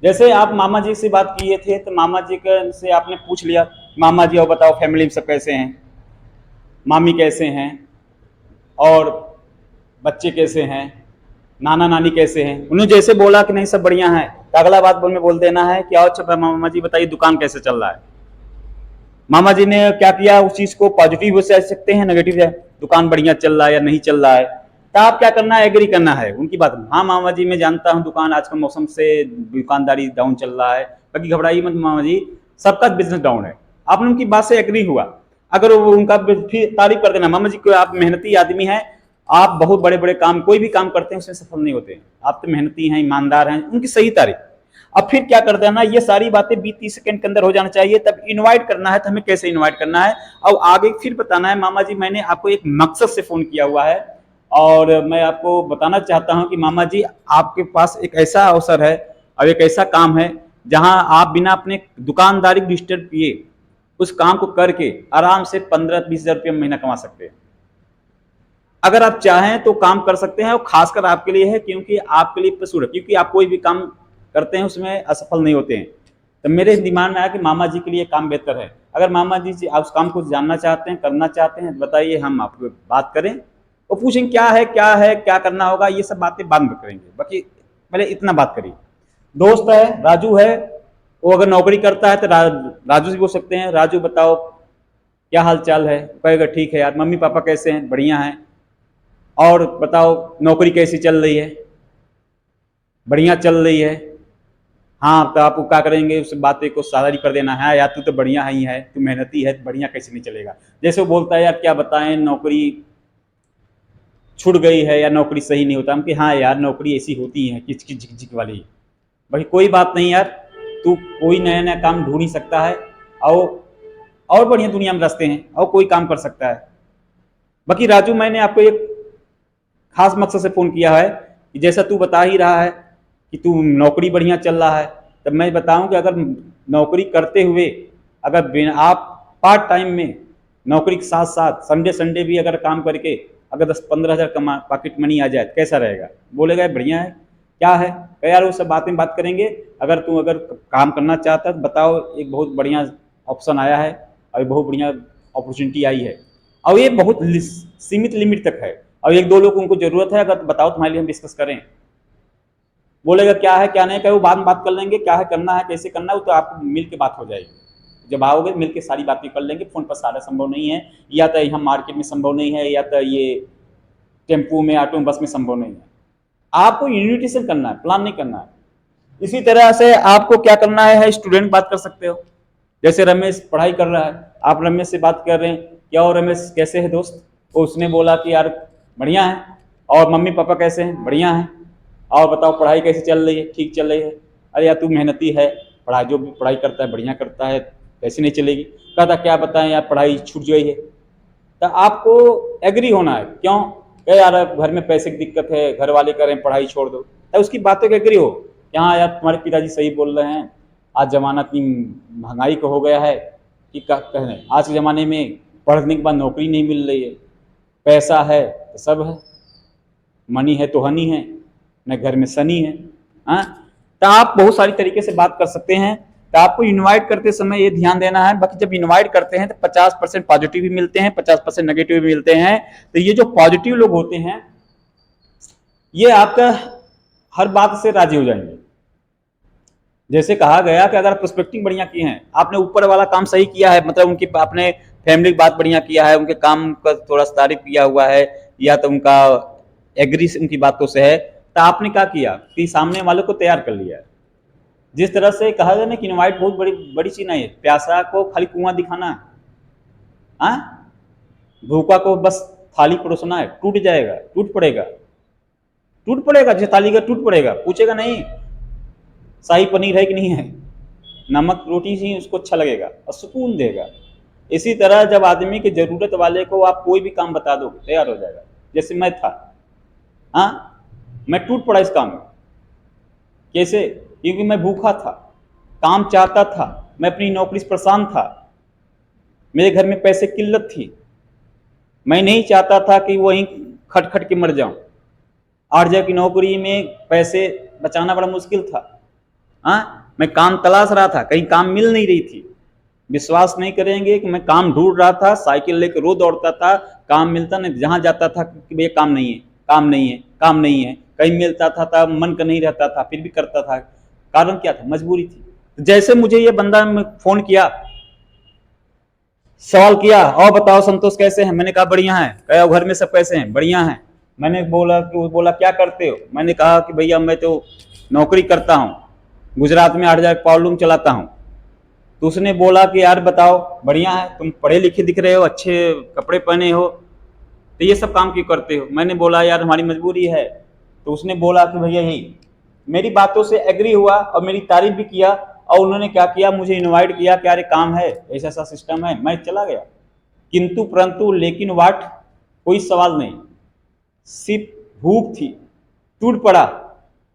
A: जैसे आप मामा जी से बात किए थे तो मामा जी से आपने पूछ लिया, मामा जी और बताओ फैमिली में सब कैसे हैं, मामी कैसे हैं और बच्चे कैसे हैं, नाना नानी कैसे हैं। उन्होंने जैसे बोला कि नहीं सब बढ़िया है, तो अगला बात में बोल देना है कि और मामा जी बताइए दुकान कैसे चल रहा है। मामा जी ने क्या किया, उस चीज को पॉजिटिव से सकते हैं, नेगेटिव है, दुकान बढ़िया चल रहा है या नहीं चल रहा है, तो आप क्या करना है? एग्री करना है उनकी बात में। हाँ मामा जी मैं जानता हूँ दुकान आज का मौसम से दुकानदारी डाउन चल रहा है, बाकी घबराइए मत मामा जी, सबका बिजनेस डाउन है। आपने उनकी बात से एग्री हुआ, अगर वो उनका फिर तारीफ कर देना, मामा जी को आप मेहनती आदमी हैं, आप बहुत बड़े बड़े काम, कोई भी काम करते हैं उसमें सफल नहीं होते, आप तो मेहनती हैं, ईमानदार हैं, उनकी सही तारीफ। अब फिर क्या कर देना, ये सारी बातें 20-30 सेकंड के अंदर हो जाना चाहिए। तब इनवाइट करना है तो हमें कैसे इनवाइट करना है और आगे फिर बताना है, मामा जी मैंने आपको एक मकसद से फोन किया हुआ है और मैं आपको बताना चाहता हूं कि मामा जी आपके पास एक ऐसा अवसर है और एक ऐसा काम है जहां आप बिना अपने दुकानदारी को डिस्टर्ब किए उस काम को करके आराम से 15-20 हजार रुपये महीना कमा सकते हैं। अगर आप चाहें तो काम कर सकते हैं और खासकर आपके लिए है, क्योंकि आपके लिए प्रसूर है, क्योंकि आप कोई भी काम करते हैं उसमें असफल नहीं होते हैं। तो मेरे दिमाग में आया कि मामा जी के लिए काम बेहतर है। अगर मामा जी आप उस काम को जानना चाहते हैं, करना चाहते हैं, बताइए, हम आपको बात करें और पूछेंगे क्या करना होगा, ये सब बातें बाद में करेंगे। बाकी पहले इतना बात करिए। दोस्त है, राजू है, वो अगर नौकरी करता है तो राजू से बोल सकते हैं, राजू बताओ क्या हाल चाल है, कहेगा ठीक है यार। मम्मी पापा कैसे हैं, बढ़िया हैं। और बताओ नौकरी कैसी चल रही है, बढ़िया चल रही है। हाँ, तो आप क्या करेंगे, उस बातें को सैलरी कर देना है, यार तू तो बढ़िया ही है, तू मेहनती है, बढ़िया कैसे नहीं चलेगा। जैसे वो बोलता है यार क्या बताएं, नौकरी छूट गई है या नौकरी सही नहीं होता, हम कि हाँ यार नौकरी ऐसी होती है किच किच झिक झिक वाली। भाई कोई बात नहीं यार, तू कोई नया नया काम ढूंढ ही सकता है और बढ़िया दुनिया में रास्ते हैं और कोई काम कर सकता है। बाकी राजू मैंने आपको एक खास मकसद से फोन किया है कि जैसा तू बता ही रहा है कि तू नौकरी बढ़िया चल रहा है, तब मैं बताऊं कि अगर नौकरी करते हुए अगर आप पार्ट टाइम में नौकरी के साथ साथ संडे भी अगर काम करके अगर 10-15 हजार पॉकेट मनी आ जाए तो कैसा रहेगा। बोलेगा बढ़िया है, क्या है, क्या यार वो सब बात करेंगे। अगर तू अगर काम करना चाहता है तो बताओ, एक बहुत बढ़िया ऑप्शन आया है और बहुत बढ़िया अपॉर्चुनिटी आई है और ये बहुत सीमित लिमिट तक है और 1-2 लोग उनको जरूरत है, अगर बताओ तुम्हारे लिए हम डिस्कस करें। बोलेगा क्या है क्या नहीं, क्या वो बाद में बात कर लेंगे, क्या है करना है कैसे करना है, वो तो आपको मिल के बात हो जाएगी। जब आओगे मिल के सारी बातें कर लेंगे, फोन पर सारा संभव नहीं है, या तो हम मार्केट में संभव नहीं है, या तो ये टेम्पो में ऑटो में बस में संभव नहीं है। आपको इन्विटेशन करना है, प्लान नहीं करना है। इसी तरह से आपको क्या करना है, स्टूडेंट बात कर सकते हो। जैसे रमेश पढ़ाई कर रहा है, आप रमेश से बात कर रहे हैं, क्या हो रमेश कैसे है दोस्त, तो उसने बोला कि यार बढ़िया है। और मम्मी पापा कैसे हैं, बढ़िया हैं। और बताओ पढ़ाई कैसी चल रही है, ठीक चल रही है। अरे यार तू मेहनती है, पढ़ाई जो भी पढ़ाई करता है बढ़िया करता है, कैसे नहीं चलेगी। कहता क्या बताएं यार पढ़ाई छूट गई है। तो आपको एग्री होना है, क्यों, यार घर में पैसे की दिक्कत है, घर वाले कह रहे हैं पढ़ाई छोड़ दो, तो उसकी बातों के एग्री हो। हाँ यार तुम्हारे पिताजी सही बोल रहे हैं, आज जमाना इतनी महंगाई का हो गया है कि क्या कहें, आज के ज़माने में पढ़ने के बाद नौकरी नहीं मिल रही है। पैसा है तो सब है, मनी है तो हनी है, न घर में सनी है। हाँ, तो आप बहुत सारी तरीके से बात कर सकते हैं। तो आपको इनवाइट करते समय ये ध्यान देना है, बाकी जब इनवाइट करते हैं तो 50% पॉजिटिव भी मिलते हैं, 50% नेगेटिव भी मिलते हैं। तो ये जो पॉजिटिव लोग होते हैं ये आपका हर बात से राजी हो जाएंगे। जैसे कहा गया कि अगर प्रोस्पेक्टिंग बढ़िया किए हैं, आपने ऊपर वाला काम सही किया है, मतलब उनकी आपने फैमिली की बात बढ़िया किया है, उनके काम का थोड़ा तारीफ किया हुआ है, या तो उनका एग्री उनकी बातों से है, तो आपने क्या किया कि सामने वालों को तैयार कर लिया। जिस तरह से कहा गया ना कि इनवाइट बहुत बड़ी बड़ी चीज नहीं है, प्यासा को खाली कुआं दिखाना, हाँ, भूखा को बस थाली परोसना है, टूट जाएगा, टूट पड़ेगा, जिस थाली का टूट पड़ेगा, पूछेगा नहीं शाही पनीर है कि नहीं है, नमक रोटी ही उसको अच्छा लगेगा और सुकून देगा। इसी तरह जब आदमी की जरूरत वाले को आप कोई भी काम बता दो तैयार हो जाएगा। जैसे मैं था, हाँ, मैं टूट पड़ा इस काम में। कैसे, क्योंकि मैं भूखा था, काम चाहता था, मैं अपनी नौकरी से परेशान था, मेरे घर में पैसे की किल्लत थी, मैं नहीं चाहता था कि वहीं खट खट के मर जाऊं। 8 हजार की नौकरी में पैसे बचाना बड़ा मुश्किल था। हाँ, मैं काम तलाश रहा था, कहीं काम मिल नहीं रही थी। विश्वास नहीं करेंगे कि मैं काम ढूंढ रहा था, साइकिल लेकर रोज दौड़ता था, काम मिलता नहीं, जहां जाता था कि भैया काम नहीं है, काम नहीं है, काम नहीं है। कहीं मिलता था तब मन का नहीं रहता था, फिर भी करता था। कारण क्या था, मजबूरी थी। जैसे मुझे ये बंदा फोन किया, सवाल किया, और बताओ संतोष कैसे हैं, मैंने कहा बढ़िया है। कहा घर में सब कैसे हैं, बढ़िया है। मैंने बोला क्या करते हो, मैंने कहा कि भैया मैं तो नौकरी करता हूँ, गुजरात में 8 हजार पावर लूम चलाता हूँ। तो उसने बोला कि यार बताओ बढ़िया है, तुम पढ़े लिखे दिख रहे हो, अच्छे कपड़े पहने हो, तो ये सब काम क्यों करते हो। मैंने बोला यार हमारी मजबूरी है। तो उसने बोला कि भैया यही मेरी बातों से एग्री हुआ और मेरी तारीफ भी किया, और उन्होंने क्या किया, मुझे इनवाइट किया कि अरे काम है, ऐसा ऐसा सिस्टम है, मैं चला गया। किंतु परंतु लेकिन वाट, कोई सवाल नहीं, सिर्फ भूख थी, टूट पड़ा।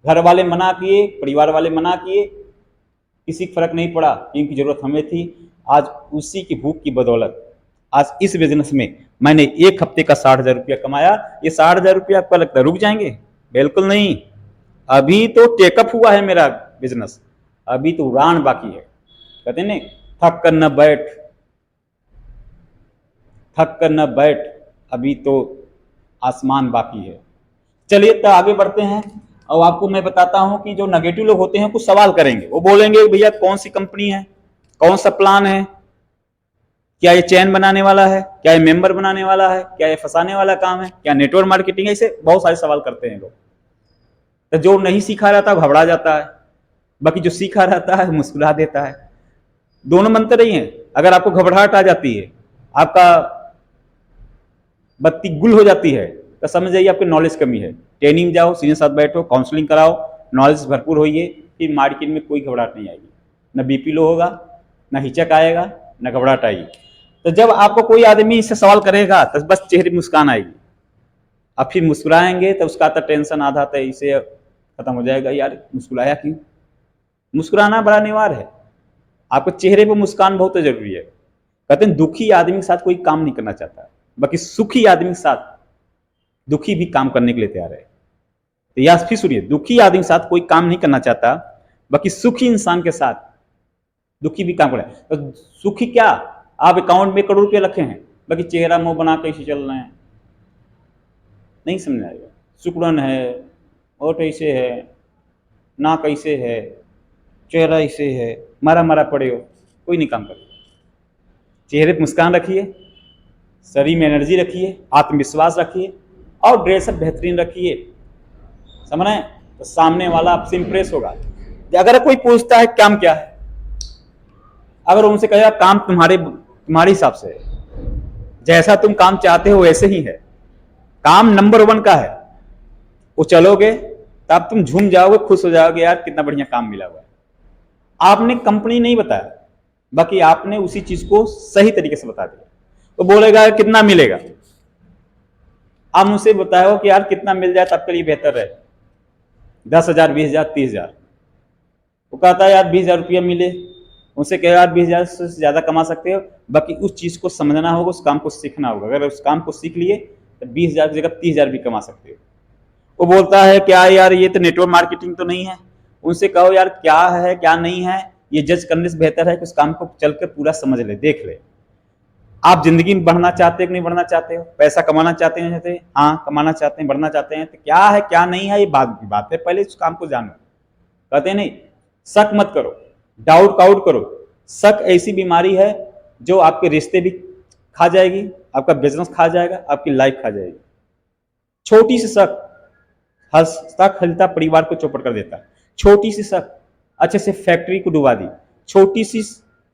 A: घर वाले मना किए, परिवार वाले मना किए, किसी को फर्क नहीं पड़ा, क्योंकि जरूरत हमें थी। आज उसी की भूख की बदौलत आज इस बिजनेस में मैंने एक हफ्ते का 60,000 रुपया कमाया। ये 60,000 रुपया आपको लगता है रुक जाएंगे? बिल्कुल नहीं। अभी तो टेकअप हुआ है मेरा बिजनेस, अभी तो उड़ान बाकी है। कहते नहीं, थक कर न बैठ, थक कर न बैठ, अभी तो आसमान बाकी है। चलिए तो आगे बढ़ते हैं, और आपको मैं बताता हूं कि जो नेगेटिव लोग होते हैं कुछ सवाल करेंगे। वो बोलेंगे भैया कौन सी कंपनी है, कौन सा प्लान है, क्या ये चैन बनाने वाला है, क्या ये मेंबर बनाने वाला है, क्या ये फंसाने वाला काम है, क्या नेटवर्क मार्केटिंग है, इसे बहुत सारे सवाल करते हैं लोग। तो जो नहीं सीखा रहता घबरा जाता है, बाकी जो सीखा रहता है मुस्कुरा देता है। दोनों मंत्र ही हैं। अगर आपको घबराहट आ जाती है, आपका बत्ती गुल हो जाती है, तो समझ जाइए आपकी नॉलेज कमी है। ट्रेनिंग जाओ, सीनियर साथ बैठो, काउंसलिंग कराओ, नॉलेज भरपूर होइए, फिर मार्केट में कोई घबराहट नहीं आएगी, न बीपी लो होगा, न हिचक आएगा, न घबराहट आएगी। तो जब आपको कोई आदमी इससे सवाल करेगा तो बस चेहरे में मुस्कान आएगी, अब फिर मुस्कुराएंगे तो उसका आता टेंशन आधा तो इसे खत्म हो जाएगा। यार मुस्कुराया क्यों? मुस्कुराना बड़ा अनिवार्य है, आपके चेहरे पर मुस्कान बहुत जरूरी है। कहते हैं दुखी आदमी के साथ कोई काम नहीं करना चाहता, बाकी सुखी आदमी के साथ दुखी भी काम करने के लिए तैयार है। तो यह फिर सुनिए, दुखी आदमी के साथ कोई काम नहीं करना चाहता, बाकी सुखी इंसान के साथ दुखी भी काम करे। तो सुखी क्या, आप अकाउंट में करोड़ रुपये रखे हैं, बाकी चेहरा मुंह बना कैसे चल रहे हैं, नहीं समझ आएगा। सुकड़न है, ओठ ऐसे है, नाक ऐसे है, चेहरा ऐसे है, मरा मरा पड़े हो, कोई नहीं काम करे। चेहरे पर मुस्कान रखिए, शरीर में एनर्जी रखिए, आत्मविश्वास रखिए, और ड्रेसअप बेहतरीन रखिए, समझ रहे हैं? तो सामने वाला आपसे इंप्रेस होगा। अगर कोई पूछता है काम क्या है, अगर उनसे कहेगा काम तुम्हारे हिसाब से है, जैसा तुम काम चाहते हो वैसे ही है, काम नंबर 1 का है, वो चलोगे तब तुम झूम जाओगे, खुश हो जाओगे, यार कितना बढ़िया काम मिला हुआ है। आपने कंपनी नहीं बताया, बाकी आपने उसी चीज को सही तरीके से बता दिया, तो बोलेगा कितना मिलेगा। आप मुझसे बताओ कि यार कितना मिल जाए तब के लिए बेहतर है, 10,000, 20,000, 30,000। वो कहता है यार 20,000 रुपया मिले, उनसे कहे यार 20,000 से ज्यादा कमा सकते हो, बाकी उस चीज को समझना होगा, उस काम को सीखना होगा। अगर उस काम को सीख लिए तो 20,000 की जगह 30,000 भी कमा सकते हो। वो बोलता है क्या यार ये तो नेटवर्क मार्केटिंग तो नहीं है। उनसे कहो यार क्या है क्या नहीं है, ये जज करने से बेहतर है कि उस काम को चल कर पूरा समझ ले, देख ले। आप जिंदगी में बढ़ना चाहते हो कि नहीं बढ़ना चाहते हो, पैसा कमाना चाहते हैं, हाँ कमाना चाहते हैं, बढ़ना चाहते हैं, तो क्या है क्या नहीं है ये बात की बात है, पहले उस काम को जानो। कहते नहीं, शक मत करो, डाउट काउट करो। शक ऐसी बीमारी है जो आपके रिश्ते भी खा जाएगी, आपका बिजनेस खा जाएगा, आपकी लाइफ खा जाएगी। छोटी सी शक हंसता खेलता परिवार को चौपट कर देता है। छोटी सी शक अच्छे से फैक्ट्री को डुबा दी, छोटी सी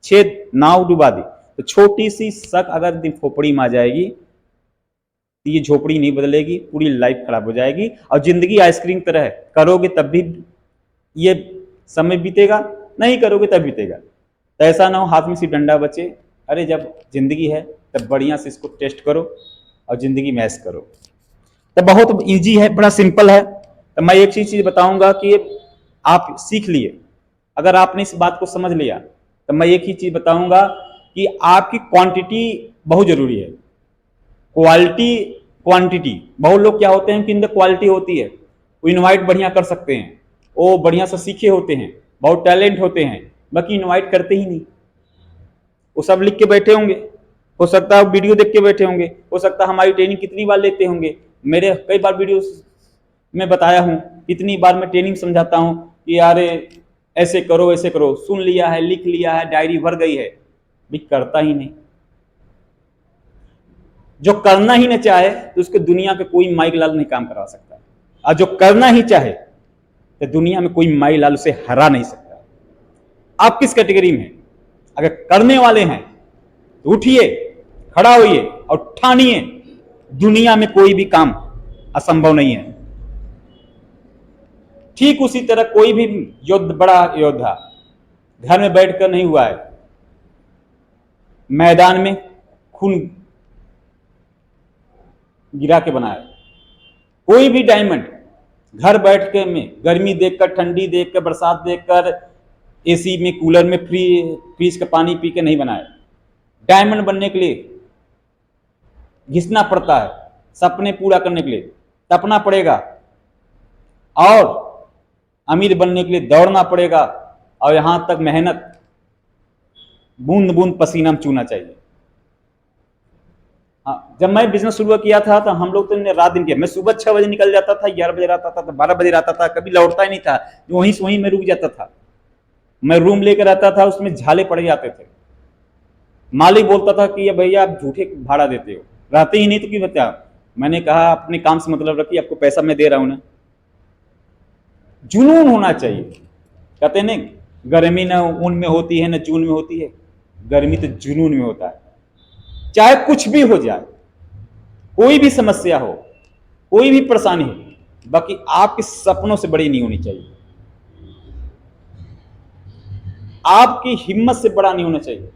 A: छेद नाव डुबा दी। तो छोटी सी शक अगर दिन खोपड़ी में आ जाएगी तो ये झोपड़ी नहीं बदलेगी, पूरी लाइफ खराब हो जाएगी, और जिंदगी आइसक्रीम तरह है, करोगे तब भी ये समय बीतेगा, नहीं करोगे तब बीतेगा। तो ऐसा ना हो हाथ में सिर्फ डंडा बचे। अरे जब जिंदगी है तब बढ़िया से इसको टेस्ट करो और जिंदगी में ऐश करो। तो बहुत इजी है, बड़ा सिंपल है। तो मैं एक चीज बताऊंगा कि आप सीख लिए, अगर आपने इस बात को समझ लिया तो मैं एक ही चीज बताऊंगा कि आपकी क्वांटिटी बहुत जरूरी है, क्वालिटी क्वांटिटी। बहुत लोग क्या होते हैं कि इनमें क्वालिटी होती है, वो इनवाइट बढ़िया कर सकते हैं, वो बढ़िया से सीखे होते हैं, बहुत टैलेंट होते हैं, बाकी इनवाइट करते ही नहीं। वो सब लिख के बैठे होंगे, हो सकता है वीडियो देख के बैठे होंगे, हो सकता है हमारी ट्रेनिंग कितनी बार लेते होंगे। मेरे कई बार वीडियो में बताया हूं, कितनी बार मैं ट्रेनिंग समझाता हूं कि यार ऐसे करो ऐसे करो, सुन लिया है, लिख लिया है, डायरी भर गई है, भी करता ही नहीं। जो करना ही न चाहे तो उसको दुनिया के कोई माई लाल नहीं काम करा सकता, और जो करना ही चाहे तो दुनिया में कोई माई लाल उसे हरा नहीं सकता। आप किस कैटेगरी में? अगर करने वाले हैं तो उठिए, खड़ा होइए और ठानिए, दुनिया में कोई भी काम असंभव नहीं है। ठीक उसी तरह कोई भी बड़ा योद्धा घर में बैठकर नहीं हुआ है, मैदान में खून गिरा के बनाया। कोई भी डायमंड घर बैठ के में गर्मी देखकर, ठंडी देखकर, बरसात देखकर, एसी में, कूलर में, फ्रीज का पानी पी के नहीं बनाया। डायमंड बनने के लिए घिसना पड़ता है, सपने पूरा करने के लिए तपना पड़ेगा, और अमीर बनने के लिए दौड़ना पड़ेगा, और यहां तक मेहनत बूंद बूंद पसीना में चूना चाहिए। हाँ, जब मैं बिजनेस शुरू किया था तो हम लोग तो रात दिन किया। मैं सुबह 6 बजे निकल जाता था, 11 बजे आता था, 12 बजे आता था, कभी लौटता ही नहीं था, वहीं से वहीं मैं रुक जाता था। मैं रूम लेकर आता था, उसमें झाले पड़ जाते थे। मालिक बोलता था कि ये भैया आप झूठे भाड़ा देते हो, रहते ही नहीं तो क्यों बता। मैंने कहा अपने काम से मतलब रखिए, आपको पैसा मैं दे रहा हूं ना। जुनून होना चाहिए। कहते नहीं, गर्मी न ऊन में होती है न जून में होती है, गर्मी तो जुनून में होता है। चाहे कुछ भी हो जाए, कोई भी समस्या हो, कोई भी परेशानी हो, बाकी आपके सपनों से बड़ी नहीं होनी चाहिए, आपकी हिम्मत से बड़ा नहीं होना चाहिए।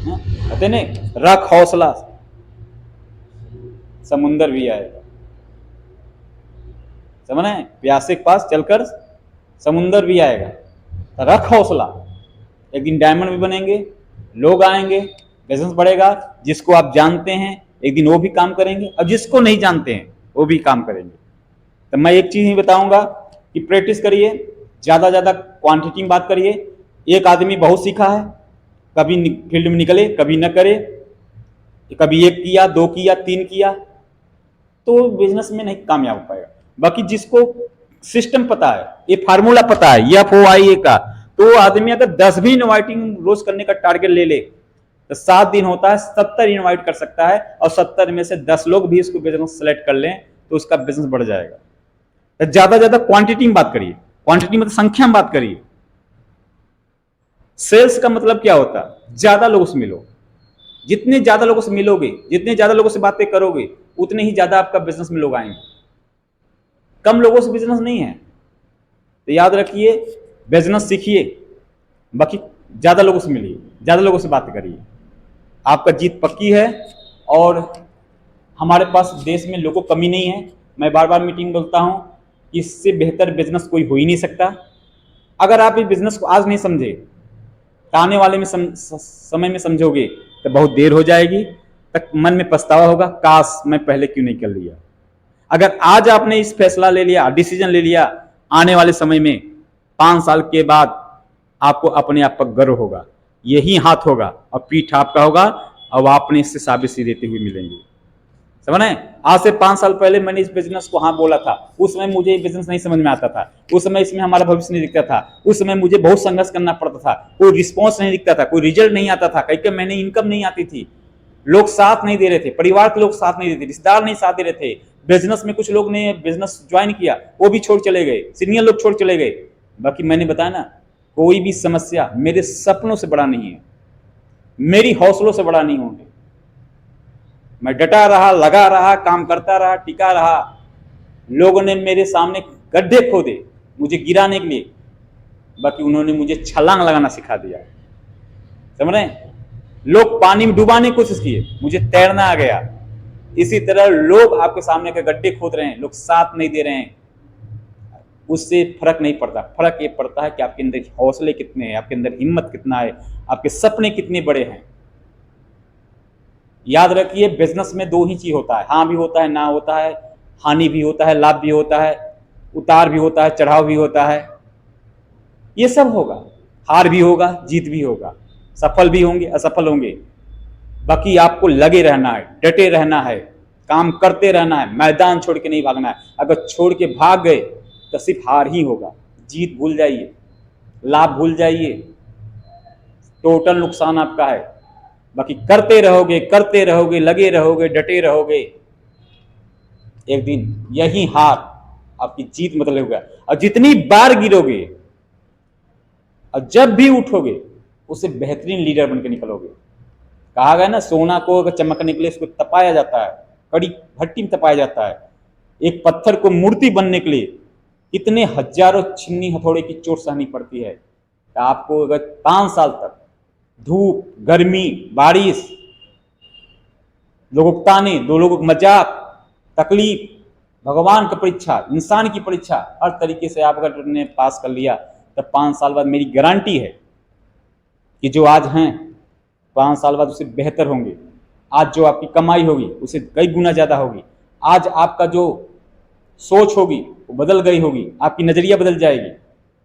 A: कहते नहीं, रख हौसला, समुंदर भी आएगा। समझे, प्यासे के पास चलकर समुंदर भी आएगा। रख हौसला, एक दिन डायमंड भी बनेंगे, लोग आएंगे, बिजनेस बढ़ेगा। जिसको आप जानते हैं एक दिन वो भी काम करेंगे, और जिसको नहीं जानते हैं वो भी काम करेंगे। तो मैं एक चीज ही बताऊंगा कि प्रैक्टिस करिए, ज्यादा ज्यादा क्वांटिटी में बात करिए। एक आदमी बहुत सीखा है, कभी फील्ड में निकले, कभी न करे, कभी 1 किया, 2 किया, 3 किया, तो बिजनेस में नहीं कामयाब हो पाएगा। बाकी जिसको सिस्टम पता है, ये फार्मूला पता है FOIA का, तो आदमी अगर 10 भी इनवाइटिंग रोज करने का टारगेट ले ले तो 7 दिन होता है, 70 इनवाइट कर सकता है, और 70 में से 10 लोग भी इसको बिजनेस सेलेक्ट कर लें तो उसका बिजनेस बढ़ जाएगा। तो ज्यादा ज्यादा क्वांटिटी में बात करिए, क्वांटिटी मतलब संख्या में बात करिए। सेल्स का मतलब क्या होता है? ज्यादा लोगों से मिलो। जितने ज्यादा लोगों से मिलोगे, जितने ज्यादा लोगों से बातें करोगे, उतने ही ज्यादा आपका बिजनेस में लोग आएंगे। कम लोगों से बिजनेस नहीं है। तो याद रखिए, बिजनेस सीखिए, बाकी ज्यादा लोगों से मिलिए, ज्यादा लोगों से बात करिए, आपका जीत पक्की है। और हमारे पास देश में लोगों को कमी नहीं है। मैं बार बार मीटिंग बोलता हूं, इससे बेहतर बिजनेस कोई हो ही नहीं सकता। अगर आप इस बिजनेस को आज नहीं समझे तो आने वाले में समय में समझोगे तो बहुत देर हो जाएगी, तक मन में पछतावा होगा, काश मैं पहले क्यों नहीं कर लिया। अगर आज आपने इस फैसला ले लिया, डिसीजन ले लिया, आने वाले समय में 5 साल के बाद आपको अपने आप पर गर्व होगा, यही हाथ होगा और पीठ आपका होगा, और आपने इससे शाबाशी देते हुए मिलेंगे। समझ रहे हैं? आज से 5 साल पहले मैंने इस बिजनेस को हाँ बोला था, उस समय मुझे ये बिजनेस नहीं समझ में आता था, उस समय इसमें हमारा भविष्य नहीं दिखता था, उस समय मुझे बहुत संघर्ष करना पड़ता था, कोई रिस्पॉन्स नहीं दिखता था, कोई रिजल्ट नहीं आता था, कई महीने इनकम नहीं आती थी, लोग साथ नहीं दे रहे थे, परिवार के लोग साथ नहीं देते, रिश्तेदार नहीं साथ दे रहे थे। बिजनेस में कुछ लोग ने बिजनेस ज्वाइन किया, वो भी छोड़ चले गए, सीनियर लोग छोड़ चले गए। बाकी मैंने बताया ना, कोई भी समस्या मेरे सपनों से बड़ा नहीं है, मेरी हौसलों से बड़ा नहीं होंगे। मैं डटा रहा, लगा रहा, काम करता रहा, टिका रहा। लोगों ने मेरे सामने गड्ढे खोदे मुझे गिराने के लिए, बाकी उन्होंने मुझे छलांग लगाना सिखा दिया। समझ रहे हैं? लोग पानी में डुबाने की कोशिश किए, मुझे तैरना आ गया। इसी तरह लोग आपके सामने के गड्ढे खोद रहे हैं, लोग साथ नहीं दे रहे हैं, उससे फर्क नहीं पड़ता। फर्क ये पड़ता है कि आपके अंदर हौसले कितने हैं, आपके अंदर हिम्मत कितना है, आपके सपने कितने बड़े हैं। याद रखिए, बिजनेस में 2 ही चीज होता है, हाँ भी होता है, ना होता है, हानि भी होता है, लाभ भी होता है, उतार भी होता है, चढ़ाव भी होता है, ये सब होगा। हार भी होगा, जीत भी होगा, सफल भी होंगे, असफल होंगे। बाकी आपको लगे रहना है, डटे रहना है, काम करते रहना है, मैदान छोड़ के नहीं भागना है। अगर छोड़ के भाग गए तो सिर्फ हार ही होगा, जीत भूल जाइए, लाभ भूल जाइए, टोटल नुकसान आपका है। बाकी करते रहोगे, लगे रहोगे, डटे रहोगे, एक दिन यही हार आपकी जीत मतलब होगा। और जितनी बार गिरोगे और जब भी उठोगे, उससे बेहतरीन लीडर बनकर निकलोगे। कहा गया ना, सोना को अगर चमकने के लिए उसको तपाया जाता है, कड़ी भट्टी में तपाया जाता है, एक पत्थर को मूर्ति बनने के लिए कितने हजारों छिन्नी हथौड़े की चोट सहनी पड़ती है। तो आपको अगर 5 साल तक धूप, गर्मी, बारिश, लोगों को ताने, दो लोगों का मजाक, तकलीफ, भगवान की परीक्षा, इंसान की परीक्षा, हर तरीके से आप अगर ने पास कर लिया तो 5 साल बाद मेरी गारंटी है कि जो आज हैं 5 साल बाद उससे बेहतर होंगे। आज जो आपकी कमाई होगी उससे कई गुना ज्यादा होगी। आज आपका जो सोच होगी वो बदल गई होगी, आपकी नजरिया बदल जाएगी,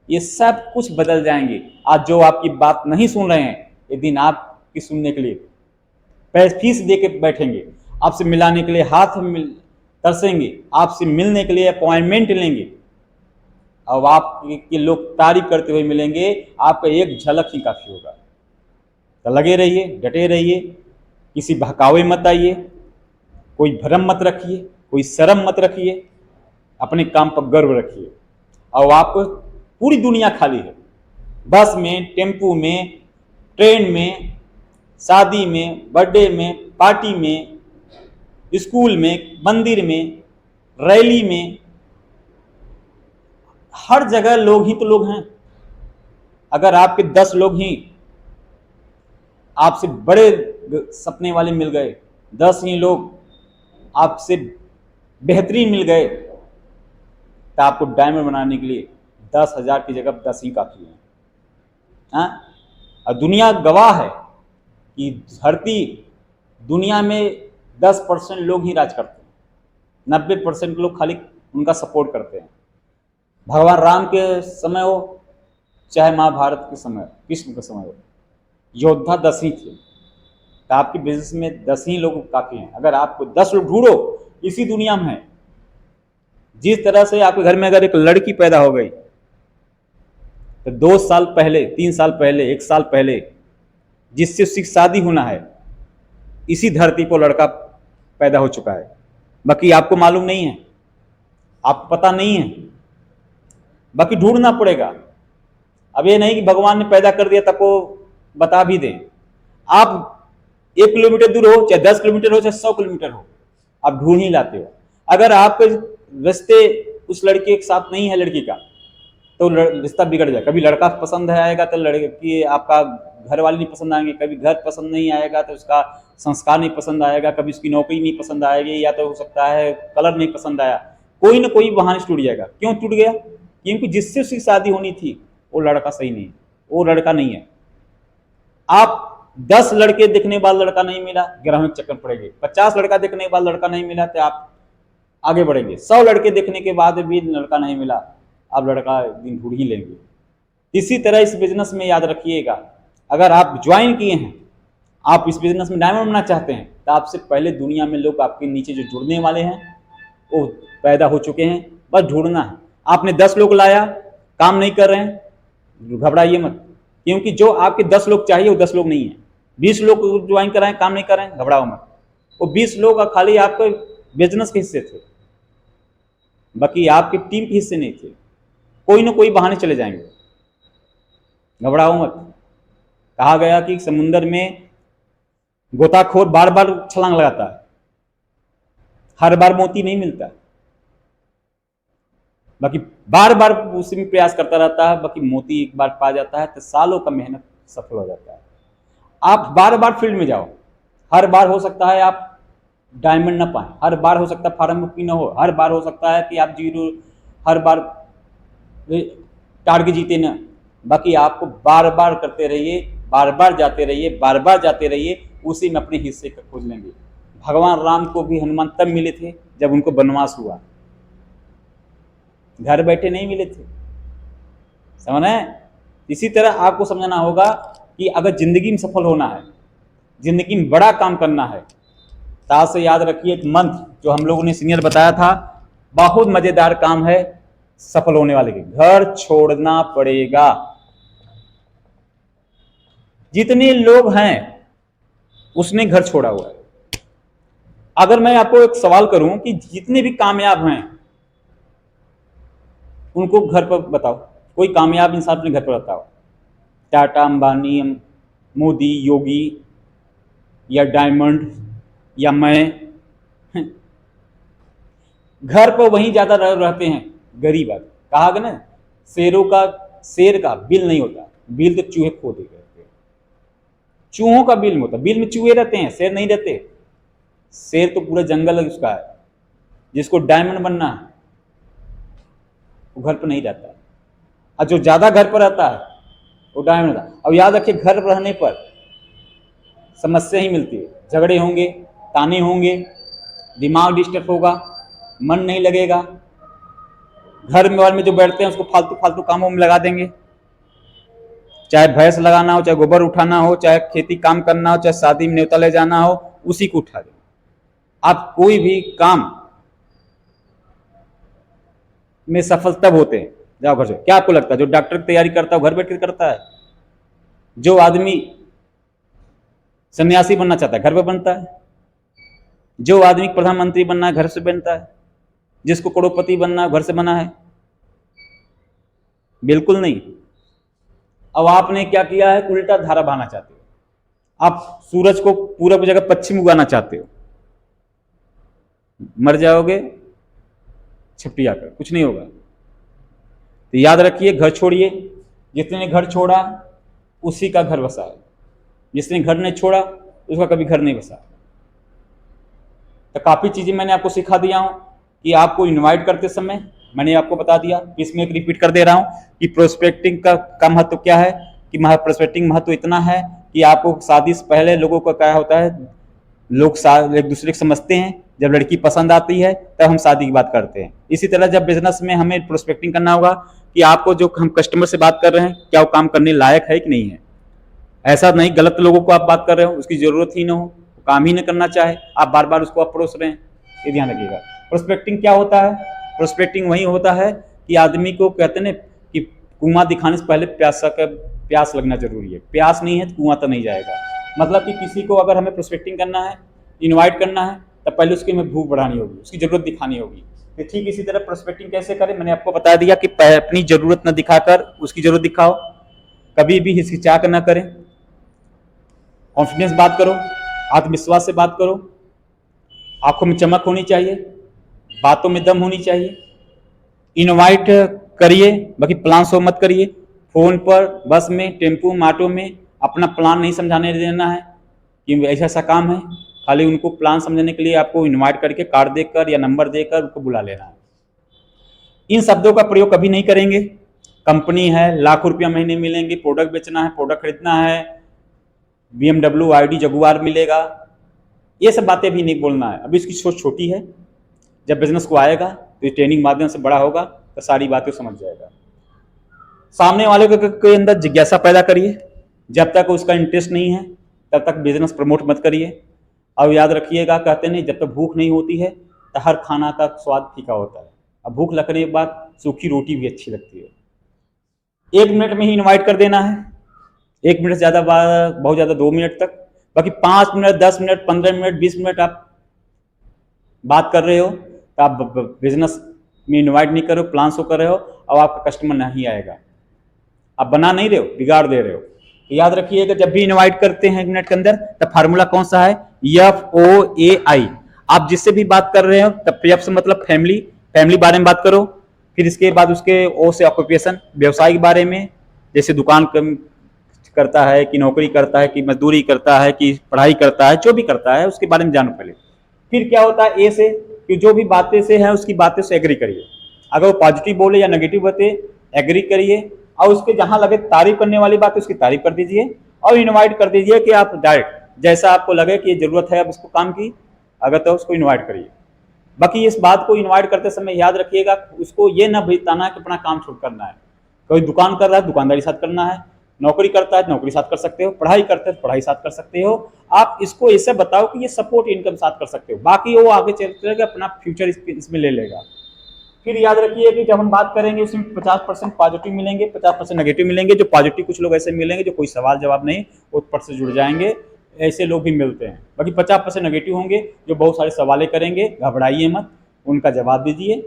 A: ये सब कुछ बदल जाएंगे। आज जो आपकी बात नहीं सुन रहे हैं, एक दिन आपकी सुनने के लिए फीस दे के बैठेंगे, आपसे मिलाने के लिए हाथ तरसेंगे, आपसे मिलने के लिए अपॉइंटमेंट लेंगे। अब आपके लोग तारीफ करते हुए मिलेंगे, आपका एक झलक ही काफी होगा। तो लगे रहिए, डटे रहिए, किसी बहकावे मत आइए, कोई भ्रम मत रखिए, कोई शर्म मत रखिए, अपने काम पर गर्व रखिए। और आप पूरी दुनिया खाली है, बस में, टेम्पू में, ट्रेन में, शादी में, बर्थडे में, पार्टी में, स्कूल में, मंदिर में, रैली में, हर जगह लोग ही तो लोग हैं। अगर आपके 10 लोग ही आपसे बड़े सपने वाले मिल गए, 10 ही लोग आपसे बेहतरीन मिल गए, तो आपको डायमंड बनाने के लिए 10,000 की जगह 10 ही काफी है। हाँ? और दुनिया गवाह है कि धरती दुनिया में 10% लोग ही राज करते हैं, 90% लोग खाली उनका सपोर्ट करते हैं। भगवान राम के समय हो चाहे महाभारत के समय, कृष्ण के समय हो, योद्धा 10 ही थे। तो आपके बिजनेस में 10 ही लोग काफी हैं। अगर आपको 10 लोग ढूंढो इसी दुनिया में है। जिस तरह से आपके घर में अगर एक लड़की पैदा हो गई तो 2 साल पहले, 3 साल पहले, 1 साल पहले जिससे उसकी शादी होना है, इसी धरती पर लड़का पैदा हो चुका है। बाकी आपको मालूम नहीं है, आपको पता नहीं है, बाकी ढूंढना पड़ेगा। अब ये नहीं कि भगवान ने पैदा कर दिया तब को बता भी दें। आप 1 किलोमीटर दूर हो, चाहे 10 किलोमीटर हो, चाहे 100 किलोमीटर हो, आप ढूंढ ही लाते हो। अगर आपके रिश्ते उस लड़के के साथ नहीं है, लड़की का, तो रिश्ता बिगड़ जाए। कभी लड़का पसंद आएगा तो लड़की, आपका घर वाले नहीं पसंद आएंगे, कभी घर पसंद नहीं आएगा तो उसका संस्कार नहीं पसंद आएगा, कभी उसकी नौकरी नहीं पसंद आएगी, या तो हो सकता है कलर नहीं पसंद आया, कोई ना कोई बहाने से टूट जाएगा। क्यों टूट गया? क्योंकि जिससे उसकी शादी होनी थी वो लड़का सही नहीं है, वो लड़का नहीं है। आप 10 लड़के देखने के बाद लड़का नहीं मिला, ग्रहों के चक्कर पड़ेंगे। 50 लड़का देखने के बाद लड़का नहीं मिला तो आप आगे बढ़ेंगे। 100 लड़के देखने के बाद भी लड़का नहीं मिला, आप लड़का एक दिन ढूंढ ही लेंगे। इसी तरह इस बिजनेस में याद रखिएगा, अगर आप ज्वाइन किए हैं, आप इस बिजनेस में डायमंड बनना चाहते हैं, तो आपसे पहले दुनिया में लोग आपके नीचे जो जुड़ने वाले हैं वो पैदा हो चुके हैं, बस ढूंढना है। आपने 10 लोग लाया, काम नहीं कर रहे हैं, घबराइए मत, क्योंकि जो आपके 10 लोग चाहिए वो 10 लोग नहीं है। 20 लोग ज्वाइन कराएं, काम नहीं कर रहे हैं, घबराओ मत। वो 20 लोग खाली आपके बिजनेस के हिस्से थे, बाकी आपकी टीम के हिस्से नहीं थे। कोई ना कोई बहाने चले जाएंगे, घबराओ मत। कहा गया कि समुद्र में गोताखोर बार बार छलांग लगाता है, हर बार मोती नहीं मिलता, बाकी बार बार उसी में प्रयास करता रहता है, बाकी मोती एक बार पा जाता है तो सालों का मेहनत सफल हो जाता है। आप बार बार फील्ड में जाओ, हर बार हो सकता है आप डायमंड ना पाए, हर बार हो सकता है फार्म की ना हो, हर बार हो सकता है कि आप जीरो, हर बार टारगेट जीते ना। बाकी आपको बार बार करते रहिए, बार बार जाते रहिए, बार बार जाते रहिए, उसी में अपने हिस्से का खोज लेंगे। भगवान राम को भी हनुमान तब मिले थे जब उनको वनवास हुआ, घर बैठे नहीं मिले थे, समझ रहे हैं? इसी तरह आपको समझना होगा कि अगर जिंदगी में सफल होना है, जिंदगी में बड़ा काम करना है, तो आज से याद रखिए एक मंत्र जो हम लोगों ने सीनियर बताया था, बहुत मजेदार काम है सफल होने वाले के, घर छोड़ना पड़ेगा। जितने लोग हैं उसने घर छोड़ा हुआ है। अगर मैं आपको एक सवाल करूं कि जितने भी कामयाब हैं उनको घर पर बताओ, कोई कामयाब इंसान अपने घर पर बताओ, टाटा, अंबानी, मोदी, योगी या डायमंड या मैं, घर पर वहीं ज्यादा रहते हैं गरीब आदमी। कहा गया ना, शेर का बिल नहीं होता, बिल तो चूहे खो देते हैं। चूहों का बिल में होता, बिल में चूहे रहते हैं, शेर नहीं रहते। शेर तो पूरा जंगल उसका है। जिसको डायमंड बनना है वो घर पर नहीं रहता है, और जो ज्यादा घर पर रहता है वो डायमंड रहता है। अब याद रखिए, घर पर रहने पर समस्या ही मिलती है, झगड़े होंगे, ताने होंगे, दिमाग डिस्टर्ब होगा, मन नहीं लगेगा। घर में जो बैठते हैं उसको फालतू फालतू कामों में लगा देंगे, चाहे भैंस लगाना हो, चाहे गोबर उठाना हो, चाहे खेती काम करना हो, चाहे शादी में न्योता ले जाना हो, उसी को उठा देंगे। आप कोई भी काम में सफल तब होते हैं जाओ घर से। क्या आपको लगता है जो डॉक्टर की तैयारी करता है वो घर बैठ कर करता है? जो आदमी सन्यासी बनना चाहता है घर पे बनता है। जो आदमी प्रधानमंत्री बनना है घर से बनता है। जिसको करोड़पति बनना है घर से बना है? बिल्कुल नहीं। अब आपने क्या किया है, उल्टा धारा बहाना चाहते हो। आप सूरज को पूरब की जगह पश्चिम उगाना चाहते हो, मर जाओगे छपटी आकर, कुछ नहीं होगा। तो याद रखिए, घर छोड़िए, जिसने ने घर छोड़ा उसी का घर बसा है, जिसने घर नहीं छोड़ा उसका कभी घर नहीं बसा। तो काफी चीजें मैंने आपको सिखा दिया हूं कि आपको इनवाइट करते समय मैंने आपको बता दिया। इसमें एक रिपीट कर दे रहा हूं कि प्रोस्पेक्टिंग का महत्व क्या है, कि प्रोस्पेक्टिंग महत्व इतना है कि आपको शादी से पहले लोगों का क्या होता है, लोग एक दूसरे को समझते हैं। जब लड़की पसंद आती है तब हम शादी की बात करते हैं। इसी तरह जब बिजनेस में हमें प्रोस्पेक्टिंग करना होगा कि आपको जो हम कस्टमर से बात कर रहे हैं क्या वो काम करने लायक है कि नहीं है। ऐसा नहीं गलत लोगों को आप बात कर रहे हो, उसकी जरूरत ही ना हो, काम ही न करना चाहे, आप बार बार उसको अप्रोच रहे हैं, ये ध्यान रखिएगा। प्रोस्पेक्टिंग क्या होता है? प्रोस्पेक्टिंग वही होता है कि आदमी को कहते हैं कि कुआं दिखाने से पहले प्यास लगना जरूरी है। प्यास नहीं है तो कुआं तो नहीं जाएगा। मतलब कि किसी को अगर हमें प्रोस्पेक्टिंग करना है, इनवाइट करना है, तब पहले उसकी हमें भूख बढ़ानी होगी, उसकी जरूरत दिखानी होगी। तो ठीक इसी तरह प्रोस्पेक्टिंग कैसे करें, मैंने आपको बता दिया कि अपनी जरूरत न दिखाकर उसकी जरूरत दिखाओ, कभी भी हिचकिचाहट न करें, कॉन्फिडेंस बात करो, आत्मविश्वास से बात करो, आंखों में चमक होनी चाहिए, बातों में दम होनी चाहिए। इनवाइट करिए, बाकी प्लान शो मत करिए। फोन पर, बस में, टेम्पो में, ऑटो में अपना प्लान नहीं समझाने देना है कि ऐसा ऐसा काम है। खाली उनको प्लान समझने के लिए आपको इनवाइट करके कार्ड देकर या नंबर देकर उनको बुला लेना है। इन शब्दों का प्रयोग कभी नहीं करेंगे। कंपनी है, लाखों रुपया महीने मिलेंगे, प्रोडक्ट बेचना है, प्रोडक्ट खरीदना है, BMW ID जगुआर मिलेगा, ये सब बातें भी नहीं बोलना है। अभी इसकी सोच छोटी है, जब बिजनेस को आएगा तो ट्रेनिंग माध्यम से बड़ा होगा तो सारी बातें समझ जाएगा। सामने वाले के अंदर जिज्ञासा पैदा करिए। जब तक उसका इंटरेस्ट नहीं है तब तक बिजनेस प्रमोट मत करिए। और याद रखिएगा, कहते नहीं जब तक भूख नहीं होती है तो हर खाना का स्वाद फीका होता है। अब भूख लगने के बाद सूखी रोटी भी अच्छी लगती है। 1 मिनट में ही इनवाइट कर देना है, 1 मिनट से ज़्यादा, बहुत ज़्यादा 2 मिनट तक। बाकी 5 मिनट, 10 मिनट, 15 मिनट, 20 मिनट आप बात कर रहे हो तो आप बिजनेस में इनवाइट नहीं कर रहे हो, प्लान शो कर रहे हो, और आपका कस्टमर नहीं आएगा। आप बना नहीं रहे हो, बिगाड़ दे रहे हो। तो याद रखिएगा, जब भी इनवाइट करते हैं 1 मिनट के अंदर, तब फार्मूला कौन सा है? FOAI। आप जिससे भी बात कर रहे हो तब F से मतलब फैमिली बारे में बात करो। फिर इसके बाद उसके O से ऑक्यूपेशन, व्यवसाय के बारे में, जैसे दुकान करता है कि नौकरी करता है कि मजदूरी करता है कि पढ़ाई करता है, जो भी करता है उसके बारे में जानो पहले। फिर क्या होता है A से, कि जो भी बातें से है उसकी बातें से एग्री करिए। अगर वो पॉजिटिव बोले या नेगेटिव बातें, एग्री करिए, और उसके जहां लगे तारीफ करने वाली बात उसकी तारीफ कर दीजिए, और इनवाइट कर दीजिए कि आप डायरेक्ट जैसा आपको लगे कि जरूरत है अब उसको काम की, अगर तो उसको इनवाइट करिए। बाकी इस बात को इनवाइट करते समय याद रखिएगा, उसको ये ना बताना है कि अपना काम छोड़ करना है। कोई दुकान कर रहा है, दुकानदारी साथ करना है, नौकरी करता है, नौकरी साथ कर सकते हो, पढ़ाई करते हैं, पढ़ाई साथ कर सकते हो। आप इसको ऐसे बताओ कि ये सपोर्ट इनकम साथ कर सकते हो, बाकी वो आगे चल के अपना फ्यूचर इसमें ले लेगा। फिर याद रखिए कि जब हम बात करेंगे उसमें 50% पॉजिटिव मिलेंगे, 50% नेगेटिव मिलेंगे। जो पॉजिटिव कुछ लोग ऐसे मिलेंगे जो कोई सवाल जवाब नहीं, वो पर से जुड़ जाएंगे, ऐसे लोग भी मिलते हैं। बाकी 50% नेगेटिव होंगे जो बहुत सारे सवालें करेंगे। घबराइए मत, उनका जवाब दीजिए।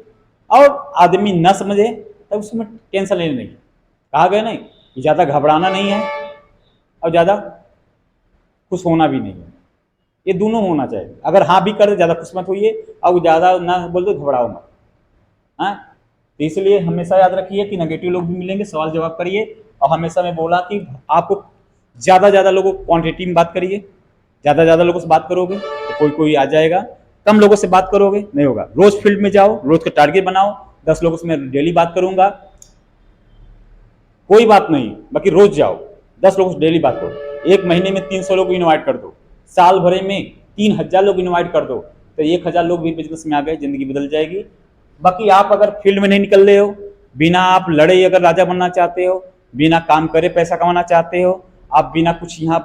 A: और आदमी न समझे तब उसमें टेंशन लेनी नहीं। कहा गया नहीं, ज़्यादा घबराना नहीं है और ज़्यादा खुश होना भी नहीं है। ये दोनों होना चाहिए। अगर हाँ भी कर ज्यादा खुश मत होइए, और ज्यादा ना बोल दो घबराओ मत। हाँ, तो इसलिए हमेशा याद रखिए कि नेगेटिव लोग भी मिलेंगे, सवाल जवाब करिए। और हमेशा मैं बोला कि आपको ज्यादा लोगों क्वांटिटी में बात करिए। ज्यादा लोगों से बात करोगे तो कोई आ जाएगा, कम लोगों से बात करोगे नहीं होगा। रोज फील्ड में जाओ, रोज का टारगेट बनाओ, 10 लोगों से मैं डेली बात करूंगा, कोई बात नहीं, बाकी रोज जाओ 10 लोगों से डेली बात करो। एक महीने में 300 लोग इनवाइट कर दो, साल भरे में 3000 लोग इनवाइट कर दो, तो 1000 लोग भी बिजनेस में आ गए, जिंदगी बदल जाएगी। बाकी आप अगर फील्ड में नहीं निकल रहे हो, बिना आप लड़े अगर राजा बनना चाहते हो, बिना काम करे पैसा कमाना चाहते हो, आप बिना कुछ यहाँ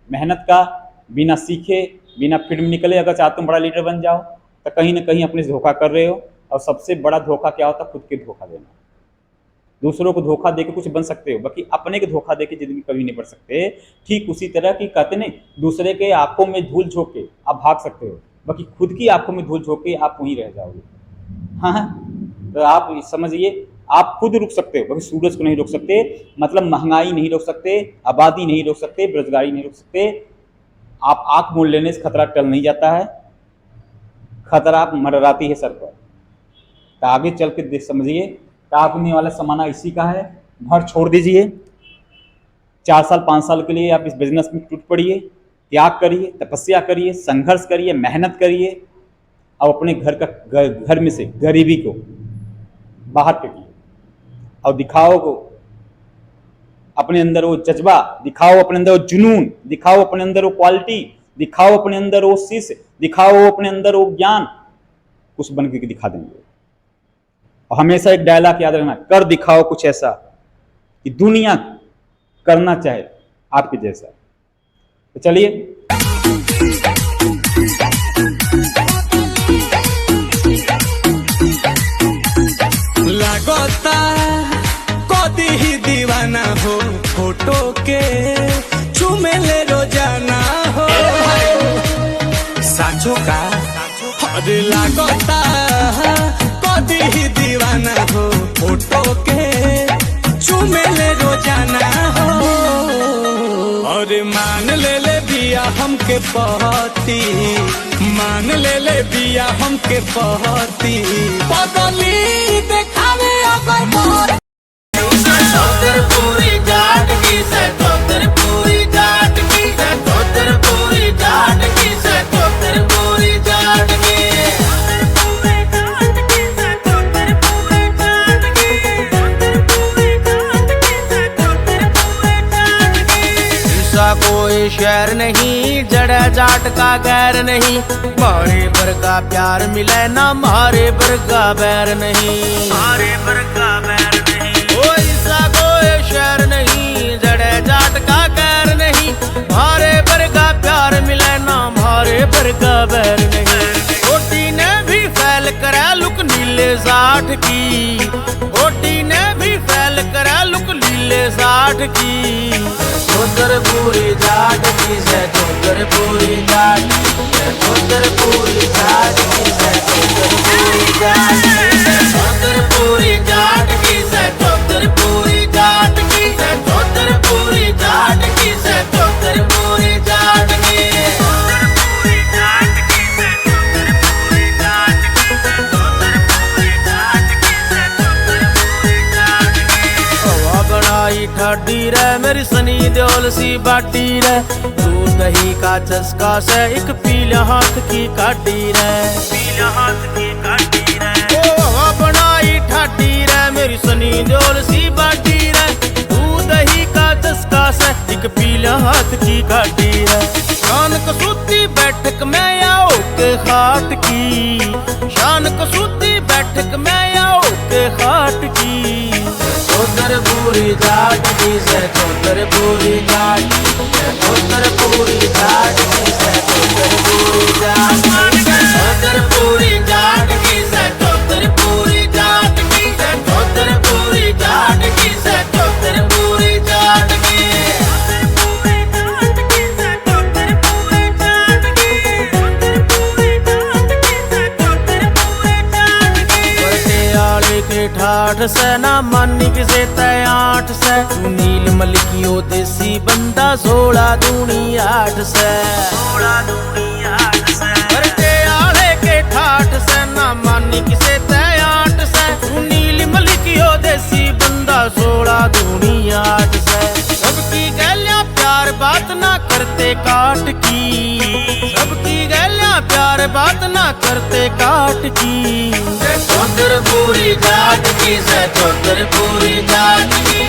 A: मेहनत का, बिना सीखे, बिना फील्ड में निकले अगर चाहते हो बड़ा लीडर बन जाओ, तो कहीं ना कहीं अपने से धोखा कर रहे हो। और सबसे बड़ा धोखा क्या होता है? खुद के धोखा देना। दूसरों को धोखा देके कुछ बन सकते हो, बाकी अपने को धोखा देके जिंदगी कभी नहीं बढ़ सकते। ठीक उसी तरह की कहते नहीं, दूसरे के आंखों में धूल झोंक के आप भाग सकते हो, बाकी खुद की आंखों में धूल झोंक के आप वहीं रह जाओगे। हाँ, तो आप समझिए, आप खुद रुक सकते हो, बाकी सूरज को नहीं रोक सकते। मतलब महंगाई नहीं रोक सकते, आबादी नहीं रोक सकते, बेरोजगारी नहीं रोक सकते। आप आंख मोड़ लेने से खतरा टल नहीं जाता है, खतरा मंडराती है सर पर। तो आगे चल के देख समझिए, काटने वाला समाना इसी का है। घर छोड़ दीजिए, 4 साल 5 साल के लिए आप इस बिजनेस में टूट पड़िए, त्याग करिए, तपस्या करिए, संघर्ष करिए, मेहनत करिए, और अपने घर में से गरीबी को बाहर फेंकिए, और दिखाओ को अपने अंदर वो जज्बा दिखाओ, अपने अंदर वो जुनून दिखाओ, अपने अंदर वो क्वालिटी दिखाओ, अपने अंदर वो शीश दिखाओ, अपने अंदर वो ज्ञान, कुछ बन के दिखा देंगे। और हमेशा एक डायलॉग याद रखना, कर दिखाओ कुछ ऐसा कि दुनिया करना चाहे आपके जैसा। तो चलिए,
B: लगोता कदी ही दीवाना हो, फोटो के चूमे ले रोजाना हो। साचो का अरे लगोता कदी ही दीवाना हो, फोटो के चूमे ले रोजाना हो। और मान ले बिया हमके पहती, मान ले बिया हमके पहती, बदली देखावे अगर मोर तोतर पूरी जाट की से, तोतर पूरी जाट की से, तोतर पूरी जाट की से, तोतर पूरी जाट की। कोई शहर नहीं, जड़ा जाट का गैर नहीं, मारे वर्गा प्यार मिले ना मारे वर्गा बैर नहीं, मारे वर्गा बैर नहीं। कोई सा कोई शहर नहीं, जड़ा जाट का गैर नहीं, मारे वर्गा प्यार मिले ना मारे वर्गा बैर नहीं। रोटी ने भी फैल करा लुक नीले जाट की, रोटी ने भी फैल करा लुक नीले जाट की। तोतर पूरी जाट की से, तोतर पूरी जाट की से, तोतर पूरी जाट की से, तोतर पूरी जाट की से, तोतर पूरी जाट की से, तोतर पूरी जाट की से, तोतर पूरी जाट की से, तोतर पूरी जाट की। ठाडी रे मेरी सनी देओल सी बाटी रे, दूध दही का चस्का से एक पीला हाथ की काटी रे, पीला हाथ की काटी रे। ओ बनाई ठाडी रे मेरी सनी देओल सी बाटी रे, दूध दही का चस्का से एक पीला हाथ की काटी रे। शान कसूती बैठक में आओ के खाट की, शान कसूती बैठक में आओ के खाट की। तोतर पूरी जाट की से, तोतर पूरी जाट की से, तोतर पूरी जाट की से, तोतर पूरी जाट की से, तोतर पूरी जाट की से, तोतर पूरी जाट की से, तोतर पूरी जाट की से, तोतर पूरी जाट की। के ठाठ से ना मानी किसे तय 8 से, तू नील मलिकियो देसी बंदा 16 दूनी 8 से, 16 दूनी नी किसे तय 8 से, तू नीली मलिकियो देसी बंदा 16 दूनी 8 से। सबकी गैलियां प्यार बात ना करते काट की, सबकी गैलियां प्यार बात ना करते काट की। चौधर पूरी जाट की से, चौधर पूरी जाट की।